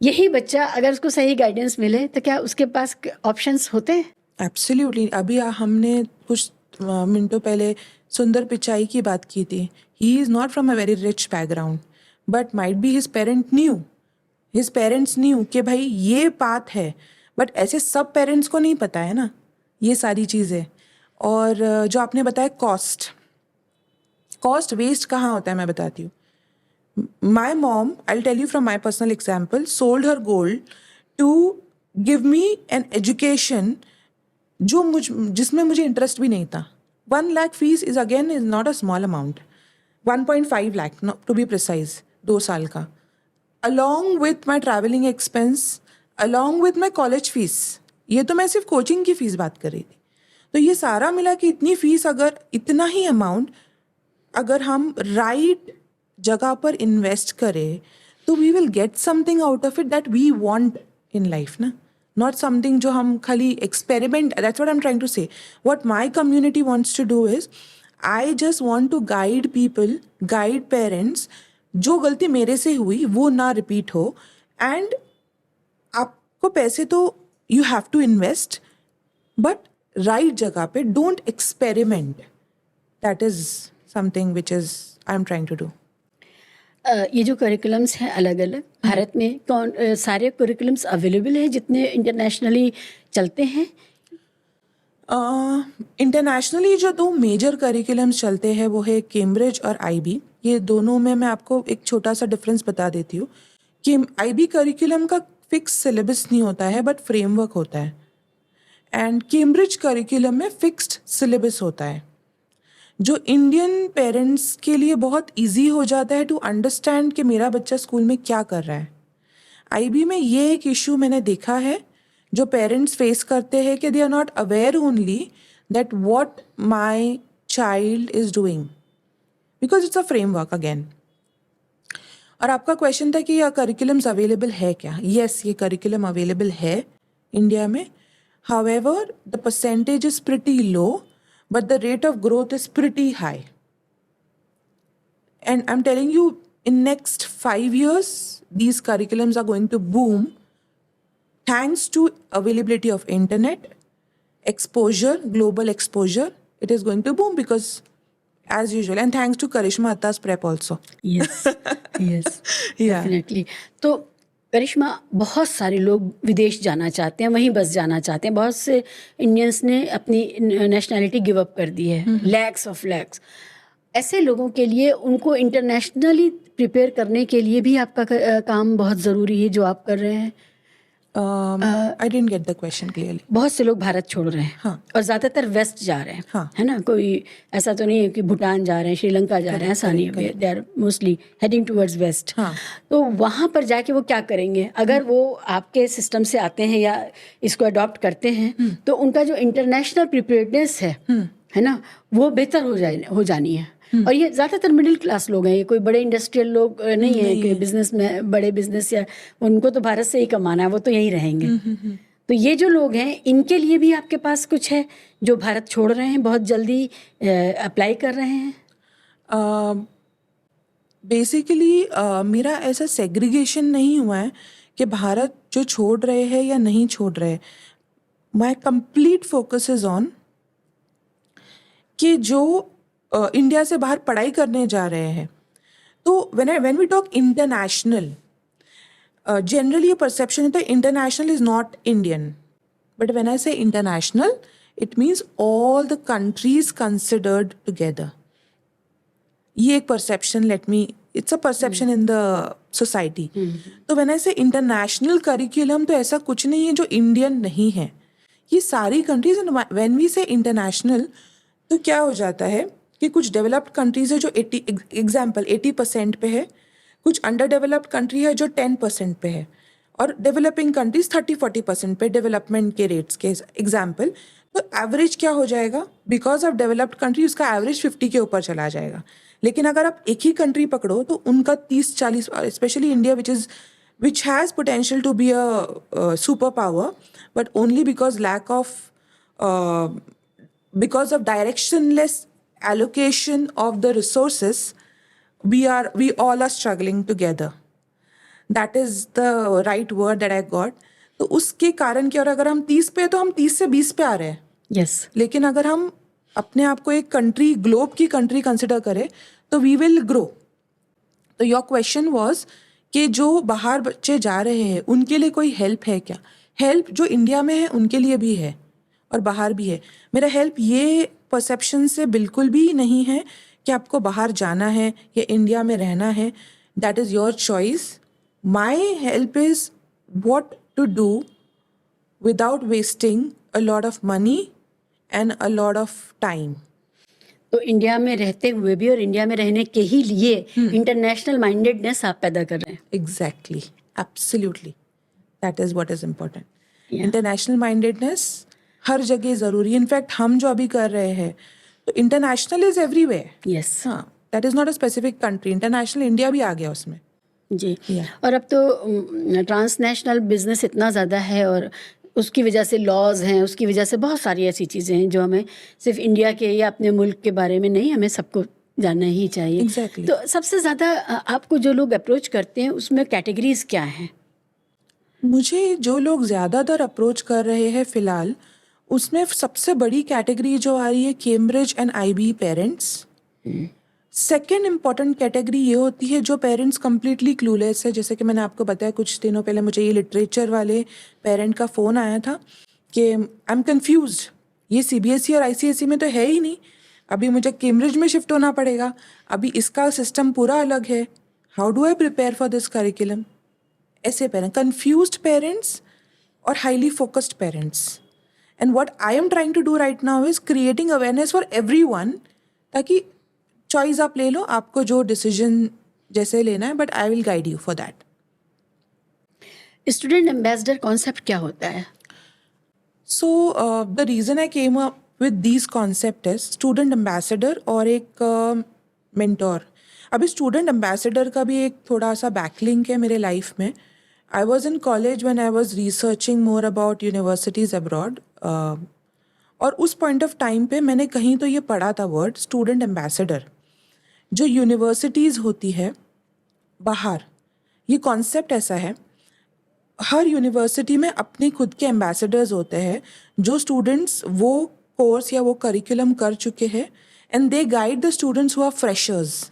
यही बच्चा अगर उसको सही गाइडेंस मिले तो क्या उसके पास ऑप्शंस होते हैं? एब्सोल्युटली। अभी हमने कुछ मिनटों पहले सुंदर पिचाई की बात की थी. He is not from a very rich background, but might be his parents new कि भाई ये पाथ है, बट ऐसे सब पेरेंट्स को नहीं पता है ना ये सारी चीज़ें. और जो आपने बताया कॉस्ट वेस्ट कहाँ होता है मैं बताती हूँ. My mom, I'll tell you from my personal example, sold her gold to give me an education जिसमें मुझे इंटरेस्ट भी नहीं था. 1 lakh fees is not a small amount. 1.5 lakh to be precise, 2 साल का. Along with my traveling expense, along with my college fees. ये तो मैं सिर्फ कोचिंग की फीस बात कर रही थी. तो ये सारा मिला कि इतनी फीस, अगर इतना ही अमाउंट अगर हम राइट जगह पर इन्वेस्ट करें तो we will get something out of it that we want in life ना. नॉट समथिंग जो हम खाली experiment. That's what I am trying to say. What my community wants to do is I just want to guide people, guide parents. जो गलती मेरे से हुई वो ना रिपीट हो. एंड आपको पैसे तो you have to invest, but right जगह पे. Don't experiment. That is something which is I am trying to do. ये जो करिकुलम्स हैं अलग अलग भारत में, कौन सारे करिकुलम्स अवेलेबल हैं जितने इंटरनेशनली चलते हैं? इंटरनेशनली जो 2 मेजर करिकुलम्स चलते हैं वो है कैम्ब्रिज और आईबी. ये दोनों में मैं आपको एक छोटा सा डिफरेंस बता देती हूँ कि आईबी करिकुलम का फिक्स सिलेबस नहीं होता है, बट फ्रेमवर्क होता है. एंड कैम्ब्रिज करिकुलम में फिक्स्ड सिलेबस होता है, जो इंडियन पेरेंट्स के लिए बहुत इजी हो जाता है टू अंडरस्टैंड कि मेरा बच्चा स्कूल में क्या कर रहा है. आईबी में ये एक इशू मैंने देखा है जो पेरेंट्स फेस करते हैं कि they are not aware only that what my child is doing, because it's a framework again. और आपका क्वेश्चन था कि यह करिकुलम्स अवेलेबल है क्या. येस, ये करिकुलम अवेलेबल है इंडिया में. However the percentage is pretty low, but the rate of growth is pretty high. And I'm telling you, in next 5 years, these curriculums are going to boom thanks to availability of internet, exposure, global exposure. It is going to boom because, as usual, and thanks to Karishma Atta's prep also. Yes, yes, Yeah. definitely. तो करिश्मा, बहुत सारे लोग विदेश जाना चाहते हैं, वहीं बस जाना चाहते हैं. बहुत से इंडियंस ने अपनी नेशनैलिटी गिव अप कर दी है, लैक्स ऑफ लैक्स. ऐसे लोगों के लिए उनको इंटरनेशनली प्रिपेयर करने के लिए भी आपका काम बहुत ज़रूरी है जो आप कर रहे हैं. I didn't get the question clearly. बहुत से लोग भारत छोड़ रहे हैं, हाँ. और ज़्यादातर वेस्ट जा रहे हैं, हाँ. है ना. कोई ऐसा तो नहीं है कि भूटान जा रहे हैं, श्रीलंका जा रहे हैं, ऐसा नहीं है. They are mostly heading towards west. हाँ. तो वहाँ पर जाके वो क्या करेंगे अगर वो आपके सिस्टम से आते हैं या इसको अडॉप्ट करते हैं, तो उनका जो इंटरनेशनल प्रिपेयर्डनेस है ना, वो बेहतर हो जानी है. और ये ज़्यादातर मिडिल क्लास लोग हैं, ये कोई बड़े इंडस्ट्रियल लोग नहीं है कि बिजनेस में बड़े बिजनेस, या उनको तो भारत से ही कमाना है, वो तो यहीं रहेंगे. तो ये जो लोग हैं इनके लिए भी आपके पास कुछ है जो भारत छोड़ रहे हैं, बहुत जल्दी अप्लाई कर रहे हैं? बेसिकली मेरा ऐसा सेग्रीगेशन नहीं हुआ है कि भारत जो छोड़ रहे हैं या नहीं छोड़ रहे. My complete focus is on कि जो इंडिया से बाहर पढ़ाई करने जा रहे हैं. तो when we talk international, generally ये परसेप्शन होता है international is not Indian, but when I say international it means all the countries considered together. ये एक perception, it's a perception in the society. तो when I say international curriculum, तो ऐसा कुछ नहीं है जो इंडियन नहीं है, ये सारी कंट्रीज. व्हेन वी से इंटरनेशनल, तो क्या हो जाता है कि कुछ डेवलप्ड कंट्रीज है जो 80% पे है, कुछ अंडर डेवलप्ड कंट्री है जो 10% पे है, और डेवलपिंग कंट्रीज 30-40% पे डेवलपमेंट के रेट्स के एग्जाम्पल, तो एवरेज क्या हो जाएगा, बिकॉज ऑफ डेवलप्ड कंट्री उसका एवरेज 50 के ऊपर चला जाएगा। लेकिन अगर आप एक ही कंट्री पकड़ो तो उनका 30-40, specially India which has potential to be a superpower, but only because because of directionless allocation of the resources, we all are struggling together. That is the right word that I got. तो उसके कारण क्या, और अगर हम 30 पे, तो हम 30 से 20 पे आ रहे हैं। Yes. लेकिन अगर हम अपने आप को एक कंट्री, ग्लोब की कंट्री कंसिडर करें, तो वी विल ग्रो। तो योर क्वेश्चन वाज कि जो बाहर बच्चे जा रहे हैं उनके लिए कोई हेल्प है क्या? हेल्प जो इंडिया में है उनके लिए भी है और बाहर भी है। मेरा हेल्प ये परसेप्शन से बिल्कुल भी नहीं है कि आपको बाहर जाना है या इंडिया में रहना है। That is your choice. My help is what to do without wasting a lot of money and a lot of time. तो इंडिया में रहते हुए भी और इंडिया में रहने के ही लिए इंटरनेशनल माइंडेडनेस आप पैदा कर रहे हैं। Exactly, absolutely. That is what is important. Yeah. International mindedness हर जगह ज़रूरी। इनफैक्ट हम जो अभी कर रहे हैं, तो इंटरनेशनल इज एवरीवेयर। Yes. हाँ, that is not a specific country. International India भी आ गया उसमें। जी। Yeah. और अब तो ट्रांसनेशनल बिजनेस इतना ज़्यादा है और उसकी वजह से लॉज हैं, उसकी वजह से बहुत सारी ऐसी चीज़ें हैं जो हमें सिर्फ इंडिया के या अपने मुल्क के बारे में नहीं, हमें सबको जानना ही चाहिए। Exactly. तो सबसे ज़्यादा आपको जो लोग अप्रोच करते हैं उसमें कैटेगरीज क्या हैं? मुझे जो लोग ज़्यादातर अप्रोच कर रहे हैं फ़िलहाल, उसमें सबसे बड़ी कैटेगरी जो आ रही है Cambridge and IB parents. Second important category ये होती है जो पेरेंट्स कम्प्लीटली क्लूलेस है। जैसे कि मैंने आपको बताया कुछ दिनों पहले मुझे ये लिटरेचर वाले पेरेंट का फ़ोन आया था कि आई एम कन्फ्यूज्ड, ये CBSE और ICSE में तो है ही नहीं, अभी मुझे कैम्ब्रिज में शिफ्ट होना पड़ेगा, अभी इसका सिस्टम पूरा अलग है, how do I prepare for this curriculum. ऐसे पेरेंट, कन्फ्यूज्ड पेरेंट्स और highly focused parents. And what I am trying to do right now is creating awareness for everyone, ताकि चॉइस आप ले लो, आपको जो डिसीजन जैसे लेना है, but I will guide you for that. Student ambassador concept क्या होता है? So the reason I came up with this concept is student ambassador और एक मेंटोर। अभी स्टूडेंट एम्बेसडर का भी एक थोड़ा सा बैकलिंक है मेरे लाइफ में। I was in college when I was researching more about universities abroad, और उस पॉइंट ऑफ टाइम पे मैंने कहीं तो ये पढ़ा था वर्ड स्टूडेंट एम्बेसडर। जो यूनिवर्सिटीज़ होती है बाहर, ये कॉन्सेप्ट ऐसा है, हर यूनिवर्सिटी में अपने खुद के एम्बेसडर्स होते हैं जो स्टूडेंट्स वो कोर्स या वो करिकुलम कर चुके हैं, and they guide the students who are freshers.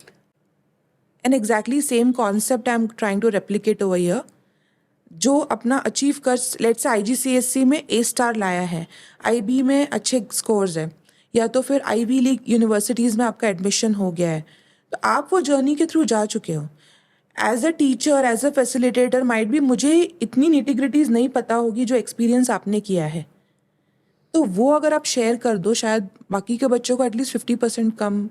And exactly same concept I am trying to replicate over here. जो अपना अचीव कर, लेट्स से IGCSE में A* लाया है, IB में अच्छे स्कोर्स हैं, या तो फिर IB लीग यूनिवर्सिटीज़ में आपका एडमिशन हो गया है, तो आप वो जर्नी के थ्रू जा चुके हो। As a teacher, as a facilitator might भी मुझे इतनी निटिग्रिटीज़ नहीं पता होगी जो एक्सपीरियंस आपने किया है, तो वो अगर आप शेयर कर दो, शायद बाकी के बच्चों को एटलीस्ट 50% कम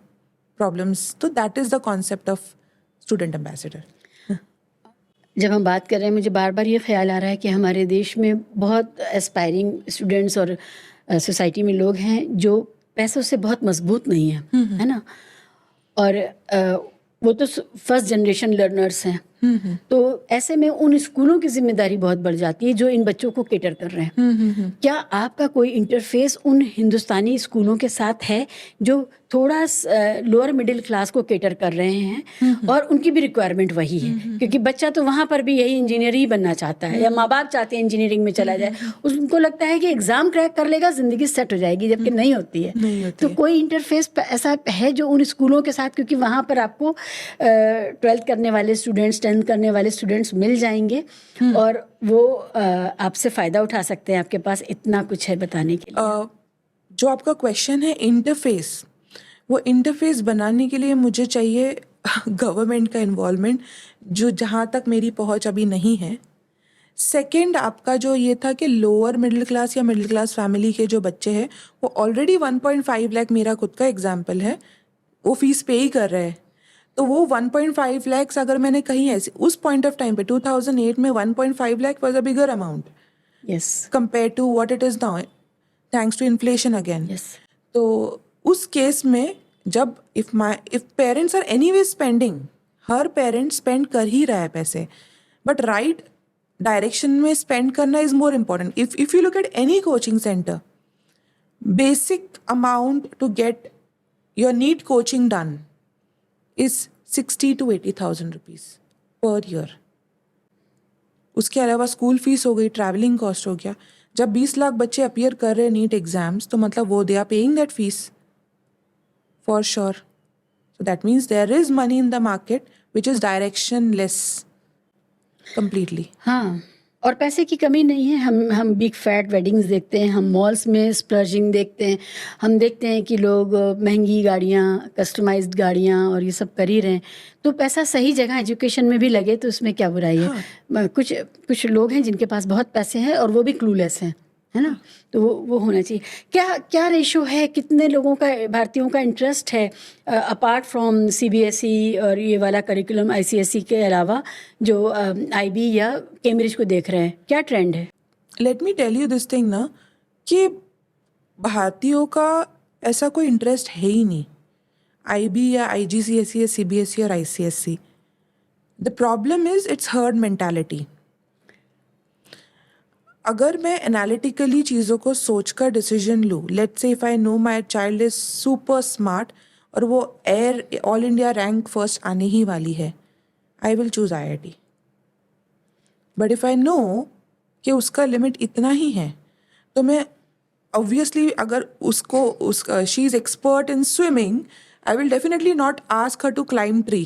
प्रॉब्लम्स। तो that is the concept of student ambassador. जब हम बात कर रहे हैं, मुझे बार बार ये ख्याल आ रहा है कि हमारे देश में बहुत एस्पायरिंग स्टूडेंट्स और सोसाइटी में लोग हैं जो पैसों से बहुत मजबूत नहीं हैं, है ना, और वो तो फर्स्ट जनरेशन लर्नर्स हैं। तो ऐसे में उन स्कूलों की जिम्मेदारी बहुत बढ़ जाती है जो इन बच्चों को केटर कर रहे हैं। क्या आपका कोई इंटरफेस उन हिंदुस्तानी स्कूलों के साथ है जो थोड़ा लोअर मिडिल क्लास को केटर कर रहे हैं और उनकी भी रिक्वायरमेंट वही है? क्योंकि बच्चा तो वहाँ पर भी यही इंजीनियर ही बनना चाहता है, या माँ बाप चाहते हैं इंजीनियरिंग में चला जाए, उनको लगता है कि एग्जाम क्रैक कर लेगा ज़िंदगी सेट हो जाएगी, जबकि नहीं होती है। तो कोई इंटरफेस ऐसा है जो उन स्कूलों के साथ, क्योंकि वहाँ पर आपको 12th करने वाले स्टूडेंट्स, 10th करने वाले स्टूडेंट्स मिल जाएंगे और वो आपसे फ़ायदा उठा सकते हैं, आपके पास इतना कुछ है बताने के लिए। जो आपका क्वेश्चन है इंटरफेस, वो इंटरफेस बनाने के लिए मुझे चाहिए गवर्नमेंट का इन्वॉल्वमेंट, जो जहाँ तक मेरी पहुँच अभी नहीं है। सेकंड, आपका जो ये था कि लोअर मिडिल क्लास या मिडिल क्लास फैमिली के जो बच्चे हैं वो ऑलरेडी 1.5 लाख, मेरा खुद का एग्जाम्पल है, वो फीस पे ही कर रहे हैं। तो वो 1.5 lakhs अगर मैंने कहीं ऐसे उस पॉइंट ऑफ टाइम पे 2008 में 1.5 lakh was a bigger amount Yes. compared to what it is now, thanks to inflation again. Yes. तो उस केस में जब if parents are anyway spending, हर पेरेंट स्पेंड कर ही रहा है पैसे, बट राइट डायरेक्शन में स्पेंड करना is more important. If you look at any coaching centre, basic amount to get your NEET coaching done is 60 to 80,000 rupees per year. उसके अलावा स्कूल फीस हो गई, ट्रैवलिंग कॉस्ट हो गया. जब 20 लाख बच्चे अपियर कर रहे हैं नीट एग्जाम्स, तो मतलब वो they are paying that fees for sure. So that means there is money in the market which is directionless completely. हाँ, और पैसे की कमी नहीं है. हम बिग फैट वेडिंग्स देखते हैं, हम मॉल्स में स्प्लर्जिंग देखते हैं, हम देखते हैं कि लोग महंगी गाड़ियाँ, कस्टमाइज्ड गाड़ियाँ और ये सब कर ही रहे हैं. तो पैसा सही जगह एजुकेशन में भी लगे तो उसमें क्या बुराई है. हाँ. कुछ लोग हैं जिनके पास बहुत पैसे हैं और वो भी क्लूलेस हैं, है ना. तो वो होना चाहिए. क्या रेशो है, कितने लोगों का, भारतीयों का इंटरेस्ट है अपार्ट फ्रॉम CBSE और ये वाला करिकुलम ICSE के अलावा जो IB या कैम्ब्रिज को देख रहे हैं, क्या ट्रेंड है? Let me tell you this thing ना, कि भारतीयों का ऐसा कोई इंटरेस्ट है ही नहीं IB या IGCSE या CBSE और ICSE. The problem is it's herd mentality. अगर मैं एनालिटिकली चीज़ों को सोचकर डिसीजन लूँ, let's say if I know my child is super smart और वो ऑल इंडिया रैंक फर्स्ट आने ही वाली है, I will choose IIT. But if I know कि उसका लिमिट इतना ही है, तो मैं ऑब्वियसली अगर she is expert in swimming, I will definitely not ask her to climb tree.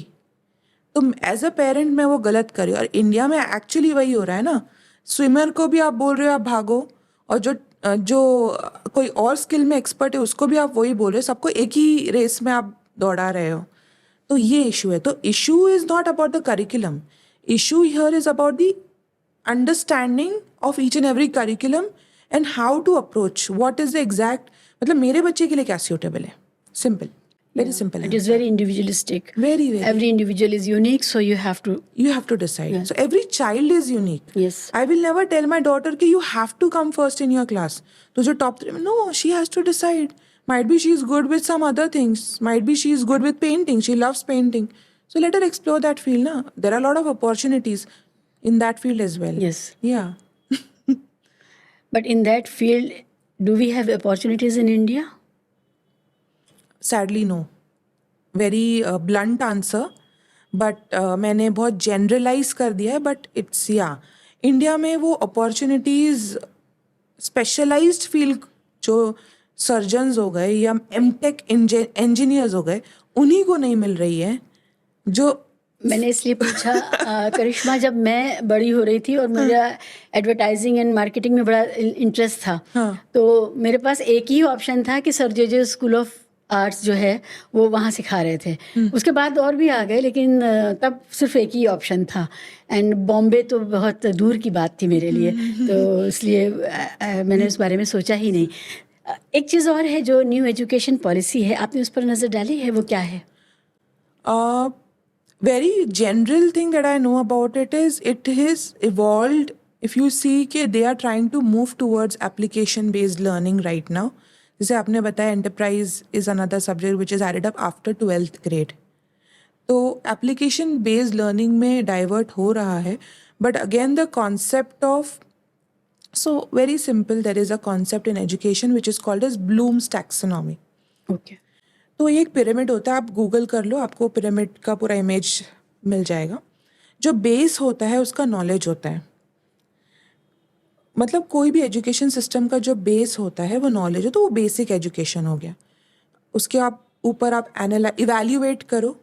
तो एज अ पेरेंट मैं वो गलत करी. और इंडिया में एक्चुअली वही हो रहा है ना, स्विमर को भी आप बोल रहे हो आप भागो, और जो कोई और स्किल में एक्सपर्ट है उसको भी आप वही बोल रहे हो, सबको एक ही रेस में आप दौड़ा रहे हो. तो ये इशू है. तो issue is not about the curriculum, issue here is about the understanding of each and every curriculum and how to approach what is the exact, मतलब मेरे बच्चे के लिए क्या सूटेबल है. Simple, very simple. It is very individualistic. Very. Every individual is unique, so you have to decide. Yeah. So every child is unique. Yes. I will never tell my daughter कि you have to come first in your class. तो जो top 3, no, she has to decide. Might be she is good with some other things. Might be she is good with painting. She loves painting. So let her explore that field. Na? There are a lot of opportunities in that field as well. Yes. Yeah. But in that field, do we have opportunities in India? Sadly, no. Very blunt answer, but मैंने बहुत generalize कर दिया है. But it's इंडिया में वो opportunities specialized field जो सर्जन्स हो गए या M.Tech इंजीनियर्स हो गए, उन्हीं को नहीं मिल रही है. जो मैंने इसलिए पूछा करिश्मा, जब मैं बड़ी हो रही थी और मेरा एडवर्टाइजिंग एंड मार्केटिंग में बड़ा इंटरेस्ट था, तो मेरे पास एक ही ऑप्शन था कि sir J school of arts जो है वो वहाँ सिखा रहे थे. उसके बाद और भी आ गए, लेकिन तब सिर्फ एक ही ऑप्शन था. एंड बॉम्बे तो बहुत दूर की बात थी मेरे लिए, तो इसलिए मैंने उस बारे में सोचा ही नहीं. एक चीज़ और है जो न्यू एजुकेशन पॉलिसी है, आपने उस पर नज़र डाली है, वो क्या है? Very general thing that I know about it is evolved. If you see कि they are trying to move towards application based learning right now. जैसे आपने बताया enterprise is another subject which is added up after 12th grade. तो application based learning में divert हो रहा है. But again the concept of, so very simple, there is a concept in education which is called as Bloom's taxonomy. Okay. तो एक पिरामिड होता है, आप गूगल कर लो, आपको पिरामिड का पूरा इमेज मिल जाएगा. जो बेस होता है उसका नॉलेज होता है. मतलब कोई भी एजुकेशन सिस्टम का जो बेस होता है वो नॉलेज है, तो वो बेसिक एजुकेशन हो गया. उसके ऊपर आप इवैल्यूएट करो,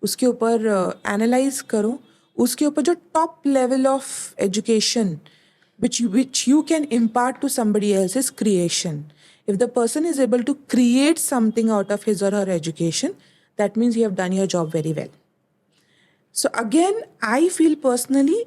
उसके ऊपर एनालाइज करो, उसके ऊपर जो top level of education which you can impart to somebody else is creation. If the person is able to create something out of his or her education, that means you have done your job very well. So again, I feel personally,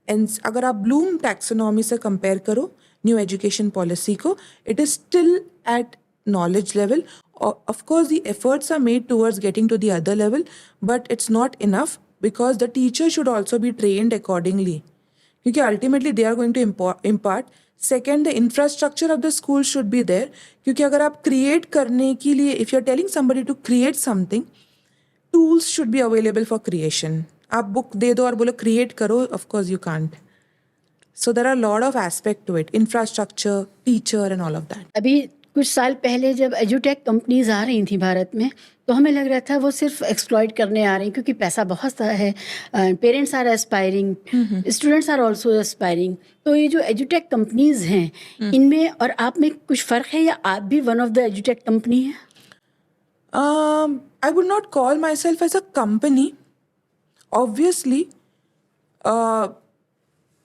and अगर आप ब्लूम टैक्सोनॉमी से कंपेयर करो न्यू एजुकेशन पॉलिसी को, it is still at knowledge level. Of course, the efforts are made towards getting to the other level, but it's not enough because the teacher should also be trained accordingly. Because ultimately they are going to impart. Second, the infrastructure of the school should be there. क्योंकि अगर आप create करने के लिए, if you're telling somebody to create something, tools should be available for creation. आप book दे दो और बोलो create करो, of course you can't. So there are a lot of aspect to it, infrastructure, teacher and all of that. अभी कुछ साल पहले जब एजुटेक कंपनीज आ रही थी भारत में तो हमें लग रहा था वो सिर्फ एक्सप्लॉइट करने आ रही क्योंकि पैसा बहुत सा है, parents are aspiring, students are also aspiring. तो ये जो एजुटेक कंपनीज हैं इनमें और आप में कुछ फ़र्क है या आप भी वन ऑफ द एजुटेक कंपनी है? I would not call myself as a company. Obviously,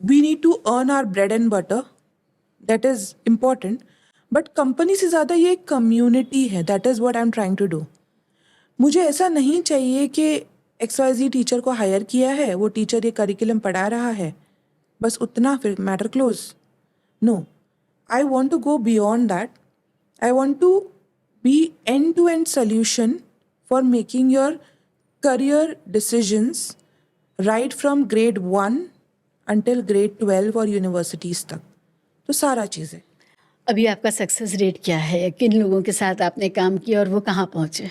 we need to earn our bread and butter. That is important. But company से ज़्यादा ये एक कम्युनिटी है. That is what I'm trying to do. मुझे ऐसा नहीं चाहिए कि XYZ टीचर को हायर किया है, वो टीचर ये करिकुलम पढ़ा रहा है, बस उतना, फिर matter close. No, I want to go beyond that. I want to be end to end solution for making your career decisions right from grade 1 until grade 12 और यूनिवर्सिटीज़ तक. तो सारा चीज़ें. अभी आपका सक्सेस रेट क्या है? किन लोगों के साथ आपने काम किया और वो कहाँ पहुँचे?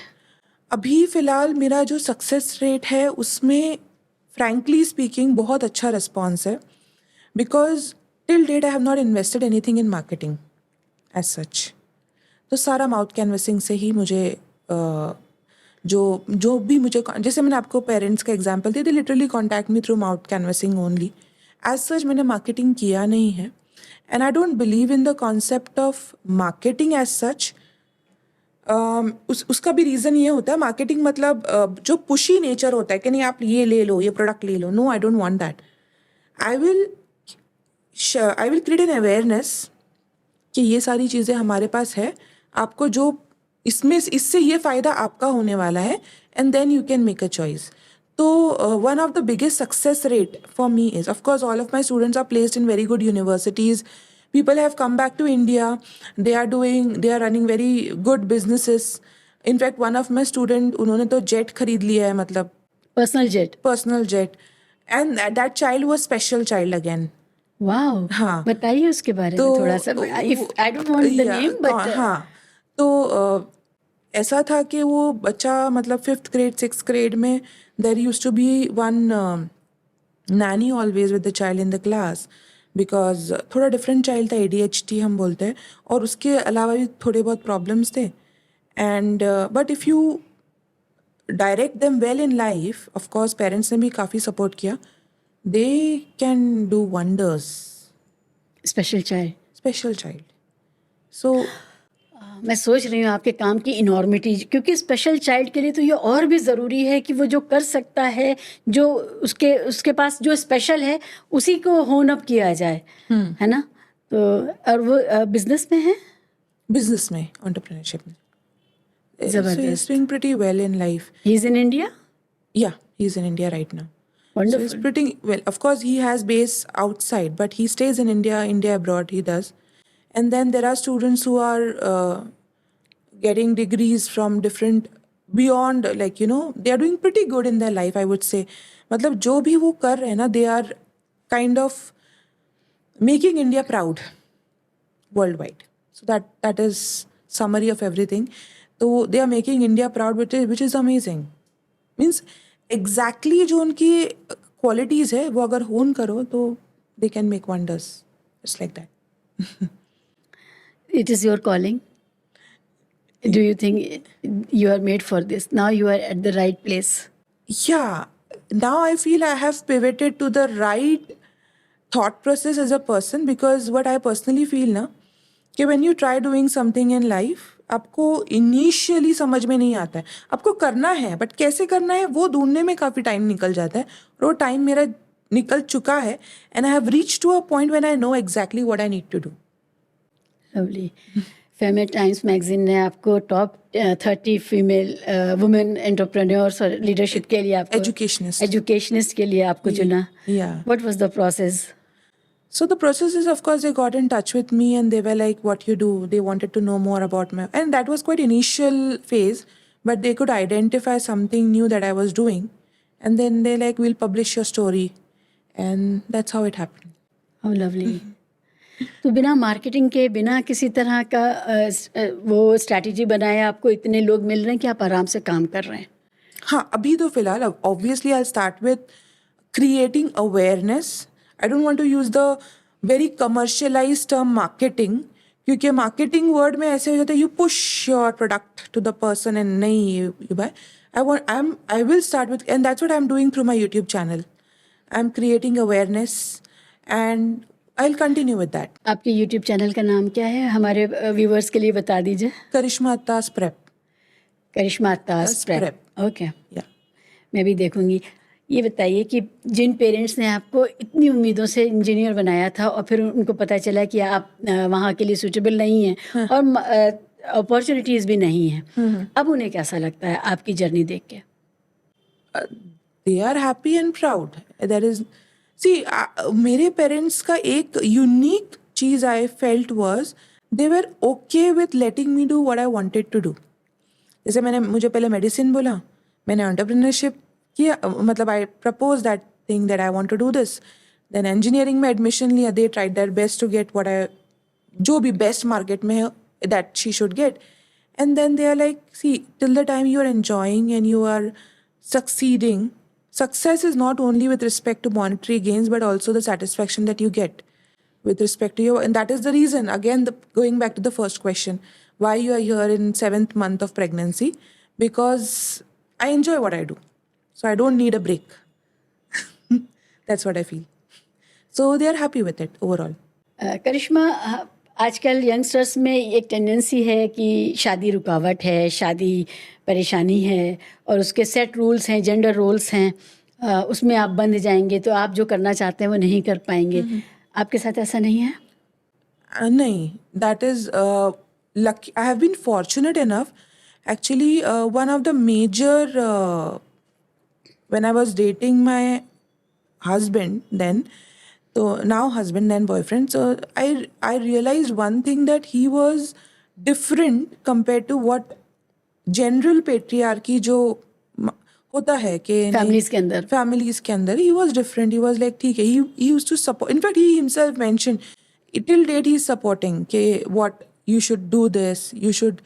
अभी फ़िलहाल मेरा जो सक्सेस रेट है उसमें फ्रैंकली स्पीकिंग बहुत अच्छा रिस्पॉन्स है, because till date I have not invested anything in marketing as such. तो सारा माउथ कैनवसिंग से ही मुझे जो भी मुझे, जैसे मैंने आपको पेरेंट्स का एग्जांपल दिया, they literally contact me through mouth canvassing only. As such मैंने मार्केटिंग किया नहीं है, and I don't believe in the concept of marketing as such. उसका भी रीज़न ये होता है, मार्केटिंग मतलब जो पुशी नेचर होता है कि नहीं आप ये ले लो, ये प्रोडक्ट ले लो. No, I don't want that. I will create an awareness कि ये सारी चीज़ें हमारे पास है, आपको जो इससे ये फ़ायदा आपका होने वाला है, and then you can make a choice. तो one of the biggest success rate for me is, of course all of my students are placed in very good universities. People have come back to India. They are running very good businesses. In fact, one of my student, उन्होंने तो jet खरीद लिया है, मतलब personal jet. And that child was special child again. Wow, हाँ. बताइए उसके बारे में थोड़ा सा. I don't want the name, but हाँ. तो ऐसा था कि वो बच्चा मतलब 5th grade 6th grade में there used to be one nanny always with the child in the class. Because थोड़ा डिफरेंट चाइल्ड था, ADHD हम बोलते हैं, और उसके अलावा भी थोड़े बहुत प्रॉब्लम्स थे. And but if you direct them well in life, of course parents ने भी काफ़ी सपोर्ट किया, they can do wonders. Special child. So मैं सोच रही हूँ आपके काम की इनॉर्मिटी, क्योंकि स्पेशल चाइल्ड के लिए तो ये और भी ज़रूरी है कि वो जो कर सकता है, जो उसके पास जो स्पेशल है उसी को होन अप किया जाए, है ना? तो और वो बिजनेस में है, बिजनेस में, एंटरप्रेन्योरशिप में. ज़बरदस्त. So he's doing pretty well in life. He's in India? Yeah, he's in India right now. Wonderful. So he's pretty well. Of course, he has base outside, but he stays in India abroad, he does. And then there are students who are getting degrees from different, beyond, like, you know, they are doing pretty good in their life, I would say. मतलब जो भी वो कर रहे हैं ना, they are kind of making India proud worldwide. So that is summary of everything. So they are making India proud, which is amazing. Means exactly जो उनकी qualities है, वो अगर होन करो तो they can make wonders. It's like that. It is your calling. Do you think you are made for this? Now you are at the right place. Yeah. Now I feel I have pivoted to the right thought process as a person, because what I personally feel ना, कि when you try doing something in life, आपको initially समझ में नहीं आता है, आपको करना है, but कैसे करना है वो ढूंढने में काफ़ी टाइम निकल जाता है, और वो टाइम मेरा निकल चुका है, and I have reached to a point when I know exactly what I need to do. Lovely. फेमे टाइम्स मैगजीन ने आपको टॉप 30 फीमेल वुमेन एंटरप्रेन्योर्स और लीडरशिप के लिए आपको एजुकेशनिस्ट के लिए आपको चुना. Yeah. What was the process? So the process is, of course, they got in touch with me and they were like, what you do? They wanted to know more about me. And that was quite initial phase, but they could identify something new that I was doing. And then they like, we'll publish your story. And that's how it happened. How lovely. तो बिना मार्केटिंग के, बिना किसी तरह का वो स्ट्रैटेजी बनाए आपको इतने लोग मिल रहे हैं कि आप आराम से काम कर रहे हैं। हाँ, अभी तो फिलहाल obviously I'll start with creating awareness. I don't want to use the very commercialized term marketing, क्योंकि marketing word में ऐसे हो जाता है you push your product to the person and नहीं you buy. I will start with, and that's what I'm doing through my YouTube channel. I'm creating awareness and I'll continue with that. आपके यूट्यूब चैनल का नाम क्या है, हमारे व्यूवर्स के लिए बता दीजिए। करिश्मा अत्तास प्रेप। करिश्मा अत्तास प्रेप, ओके, या मैं भी देखूंगी। ये बताइए कि जिन पेरेंट्स ने आपको इतनी उम्मीदों से इंजीनियर बनाया था और फिर उनको पता चला कि आप वहाँ के लिए सूटेबल नहीं हैं और अपॉर्चुनिटीज़ भी नहीं हैं, अब उन्हें कैसा लगता है आपकी जर्नी देख के? they are happy and proud. There is, see, मेरे पेरेंट्स का एक unique cheese I felt was they were okay with letting me do what I wanted to do. जैसे मुझे पहले मेडिसिन बोला, मैंने एंटरप्रेन्योरशिप किया, मतलब I proposed that thing that I want to do this. Then engineering में एडमिशन लिया, they tried their best to get जो भी बेस्ट मार्केट में है that she should get. And then they are like, see, till the time you are enjoying and you are succeeding, success is not only with respect to monetary gains, but also the satisfaction that you get with respect to and that is the reason, again, going back to the first question, why you are here in 7th month of pregnancy, because I enjoy what I do. So I don't need a break. That's what I feel. So they are happy with it overall. करिश्मा, आजकल यंगस्टर्स में एक टेंडेंसी है कि शादी रुकावट है, शादी परेशानी है और उसके सेट रूल्स हैं, जेंडर रोल्स हैं, उसमें आप बंध जाएंगे तो आप जो करना चाहते हैं वो नहीं कर पाएंगे। आपके साथ ऐसा नहीं है? नहीं, that is lucky. I have been fortunate enough. Actually, one of the major, when I was dating my husband then, so now husband and boyfriend, so I realized one thing, that he was different compared to what general patriarchy जो होता है कि families के अंदर he was different. He was like, ठीक है, he used to support. In fact, he himself mentioned, till date he is supporting कि what you should do this, you should.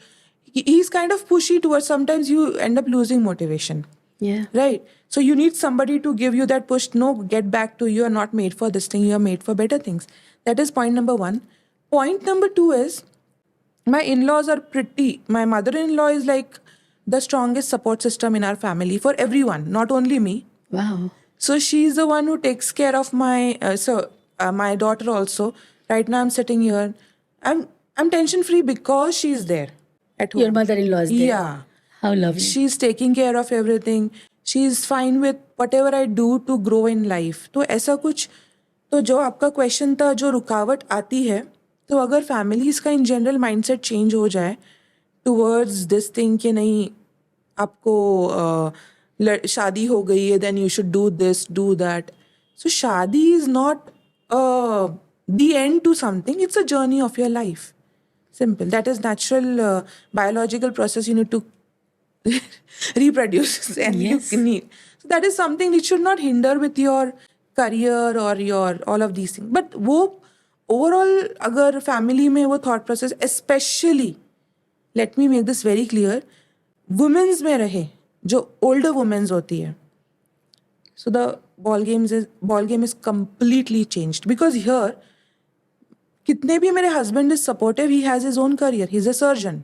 He's kind of pushy towards, sometimes you end up losing motivation. Yeah. Right. So you need somebody to give you that push. No, get back to, you are not made for this thing. You are made for better things. That is point number 1. Point number 2 is, my in-laws are pretty. My mother-in-law is like the strongest support system in our family for everyone, not only me. Wow. So she's the one who takes care of my, my daughter also. Right now I'm sitting here. I'm tension-free because she's there at home. Your mother-in-law is there? Yeah. How lovely. She's taking care of everything. She's fine with whatever I do to grow in life. तो ऐसा कुछ, तो जो आपका क्वेश्चन था, जो रुकावट आती है, तो अगर फैमिलीज का इन जनरल माइंडसेट चेंज हो जाए टुवर्ड्स दिस थिंग कि नहीं, आपको शादी हो गई है, then you should do this, do that. So शादी is not the end to something, it's a journey of your life. Simple. That is natural biological process you need to reproduce and Yes. you need. So that is something which should not hinder with your career or your all of these things. But वो overall अगर family में वो thought process, especially, let me make this very clear, women's में रहे, जो older women's होती है. So the ball game is completely changed, because here कितने भी मेरे husband is supportive, he has his own career, he's a surgeon.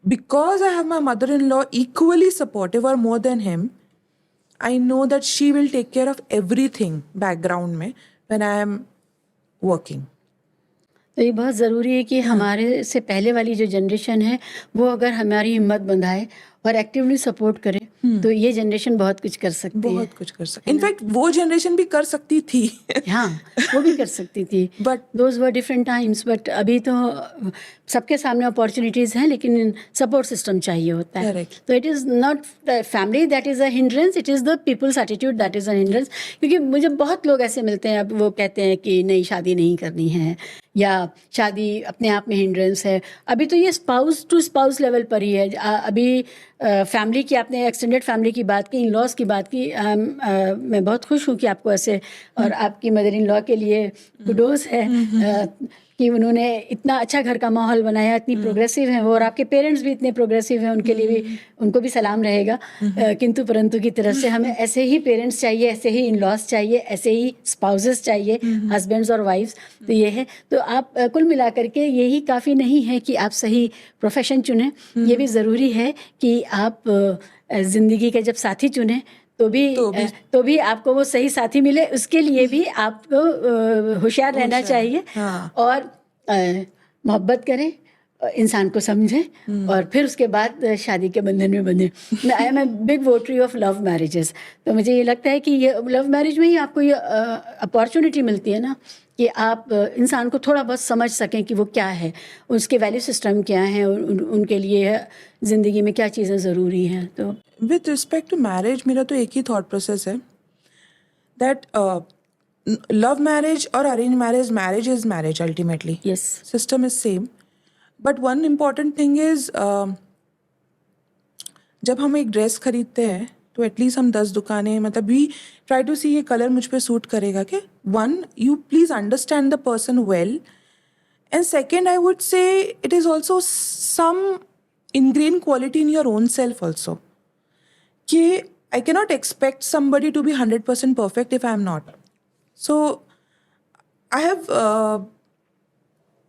Because I have my mother-in-law equally supportive or more than him, I know that she will take care of everything background में when I am working. तो ये बहुत ज़रूरी है कि हमारे से पहले वाली जो जनरेशन है वो अगर हमारी हिम्मत बंधाए और एक्टिवली सपोर्ट करे तो ये जनरेशन बहुत कुछ कर सकती है। बहुत कुछ कर सकती, इनफैक्ट वो जनरेशन भी कर सकती थी। हाँ, वो भी कर सकती थी, But- those were different times. But अभी तो सबके सामने अपॉर्चुनिटीज़ हैं, लेकिन सपोर्ट सिस्टम चाहिए होता है। Correct. तो it is not the family that is a hindrance, it is the people's attitude that is a hindrance. क्योंकि मुझे बहुत लोग ऐसे मिलते हैं, अब वो कहते हैं कि नहीं शादी नहीं करनी है, या शादी अपने आप में हिंड्रेंस है। अभी तो ये स्पाउस टू स्पाउस लेवल पर ही है। अभी फैमिली की, आपने एक्सटेंडेड फैमिली की बात की, इन लॉज की बात की। मैं बहुत खुश हूँ कि आपको ऐसे, और आपकी मदर इन लॉ के लिए कुडोस है कि उन्होंने इतना अच्छा घर का माहौल बनाया, इतनी प्रोग्रेसिव हैं वो, और आपके पेरेंट्स भी इतने प्रोग्रेसिव हैं, उनके लिए भी, उनको भी सलाम रहेगा। किंतु परंतु की तरफ से हमें ऐसे ही पेरेंट्स चाहिए, ऐसे ही इन लॉज चाहिए, ऐसे ही स्पाउसेस चाहिए, हस्बैंड्स और वाइफ्स। तो ये है। तो आप कुल मिलाकर के यही काफ़ी नहीं है कि आप सही प्रोफेशन चुनें, ये भी ज़रूरी है कि आप ज़िंदगी के जब साथी चुनें तो भी आपको वो सही साथी मिले, उसके लिए भी आपको होशियार रहना चाहिए। हाँ। और मोहब्बत करें, इंसान को समझें, और फिर उसके बाद शादी के बंधन में बंधें। मैं I am a big votary of love marriages. तो मुझे ये लगता है कि ये लव मैरिज में ही आपको ये अपॉर्चुनिटी मिलती है ना, कि आप इंसान को थोड़ा बहुत समझ सकें कि वो क्या है, उसके वैल्यू सिस्टम क्या है, उनके लिए ज़िंदगी में क्या चीज़ें ज़रूरी हैं। तो विथ रिस्पेक्ट टू मैरिज मेरा तो एक ही थॉट प्रोसेस है दैट लव मैरिज और arrange marriage is marriage ultimately, yes, system is same. But one important thing is, जब हम एक ड्रेस खरीदते हैं तो एटलीस्ट हम 10 दुकानें, मतलब वी ट्राई टू सी ये कलर मुझ पे सूट करेगा क्या। One, you please understand the person well, and second I would say it is also some ingrained quality in your own self also. कि I cannot expect somebody to be 100% perfect if I am not. So I have,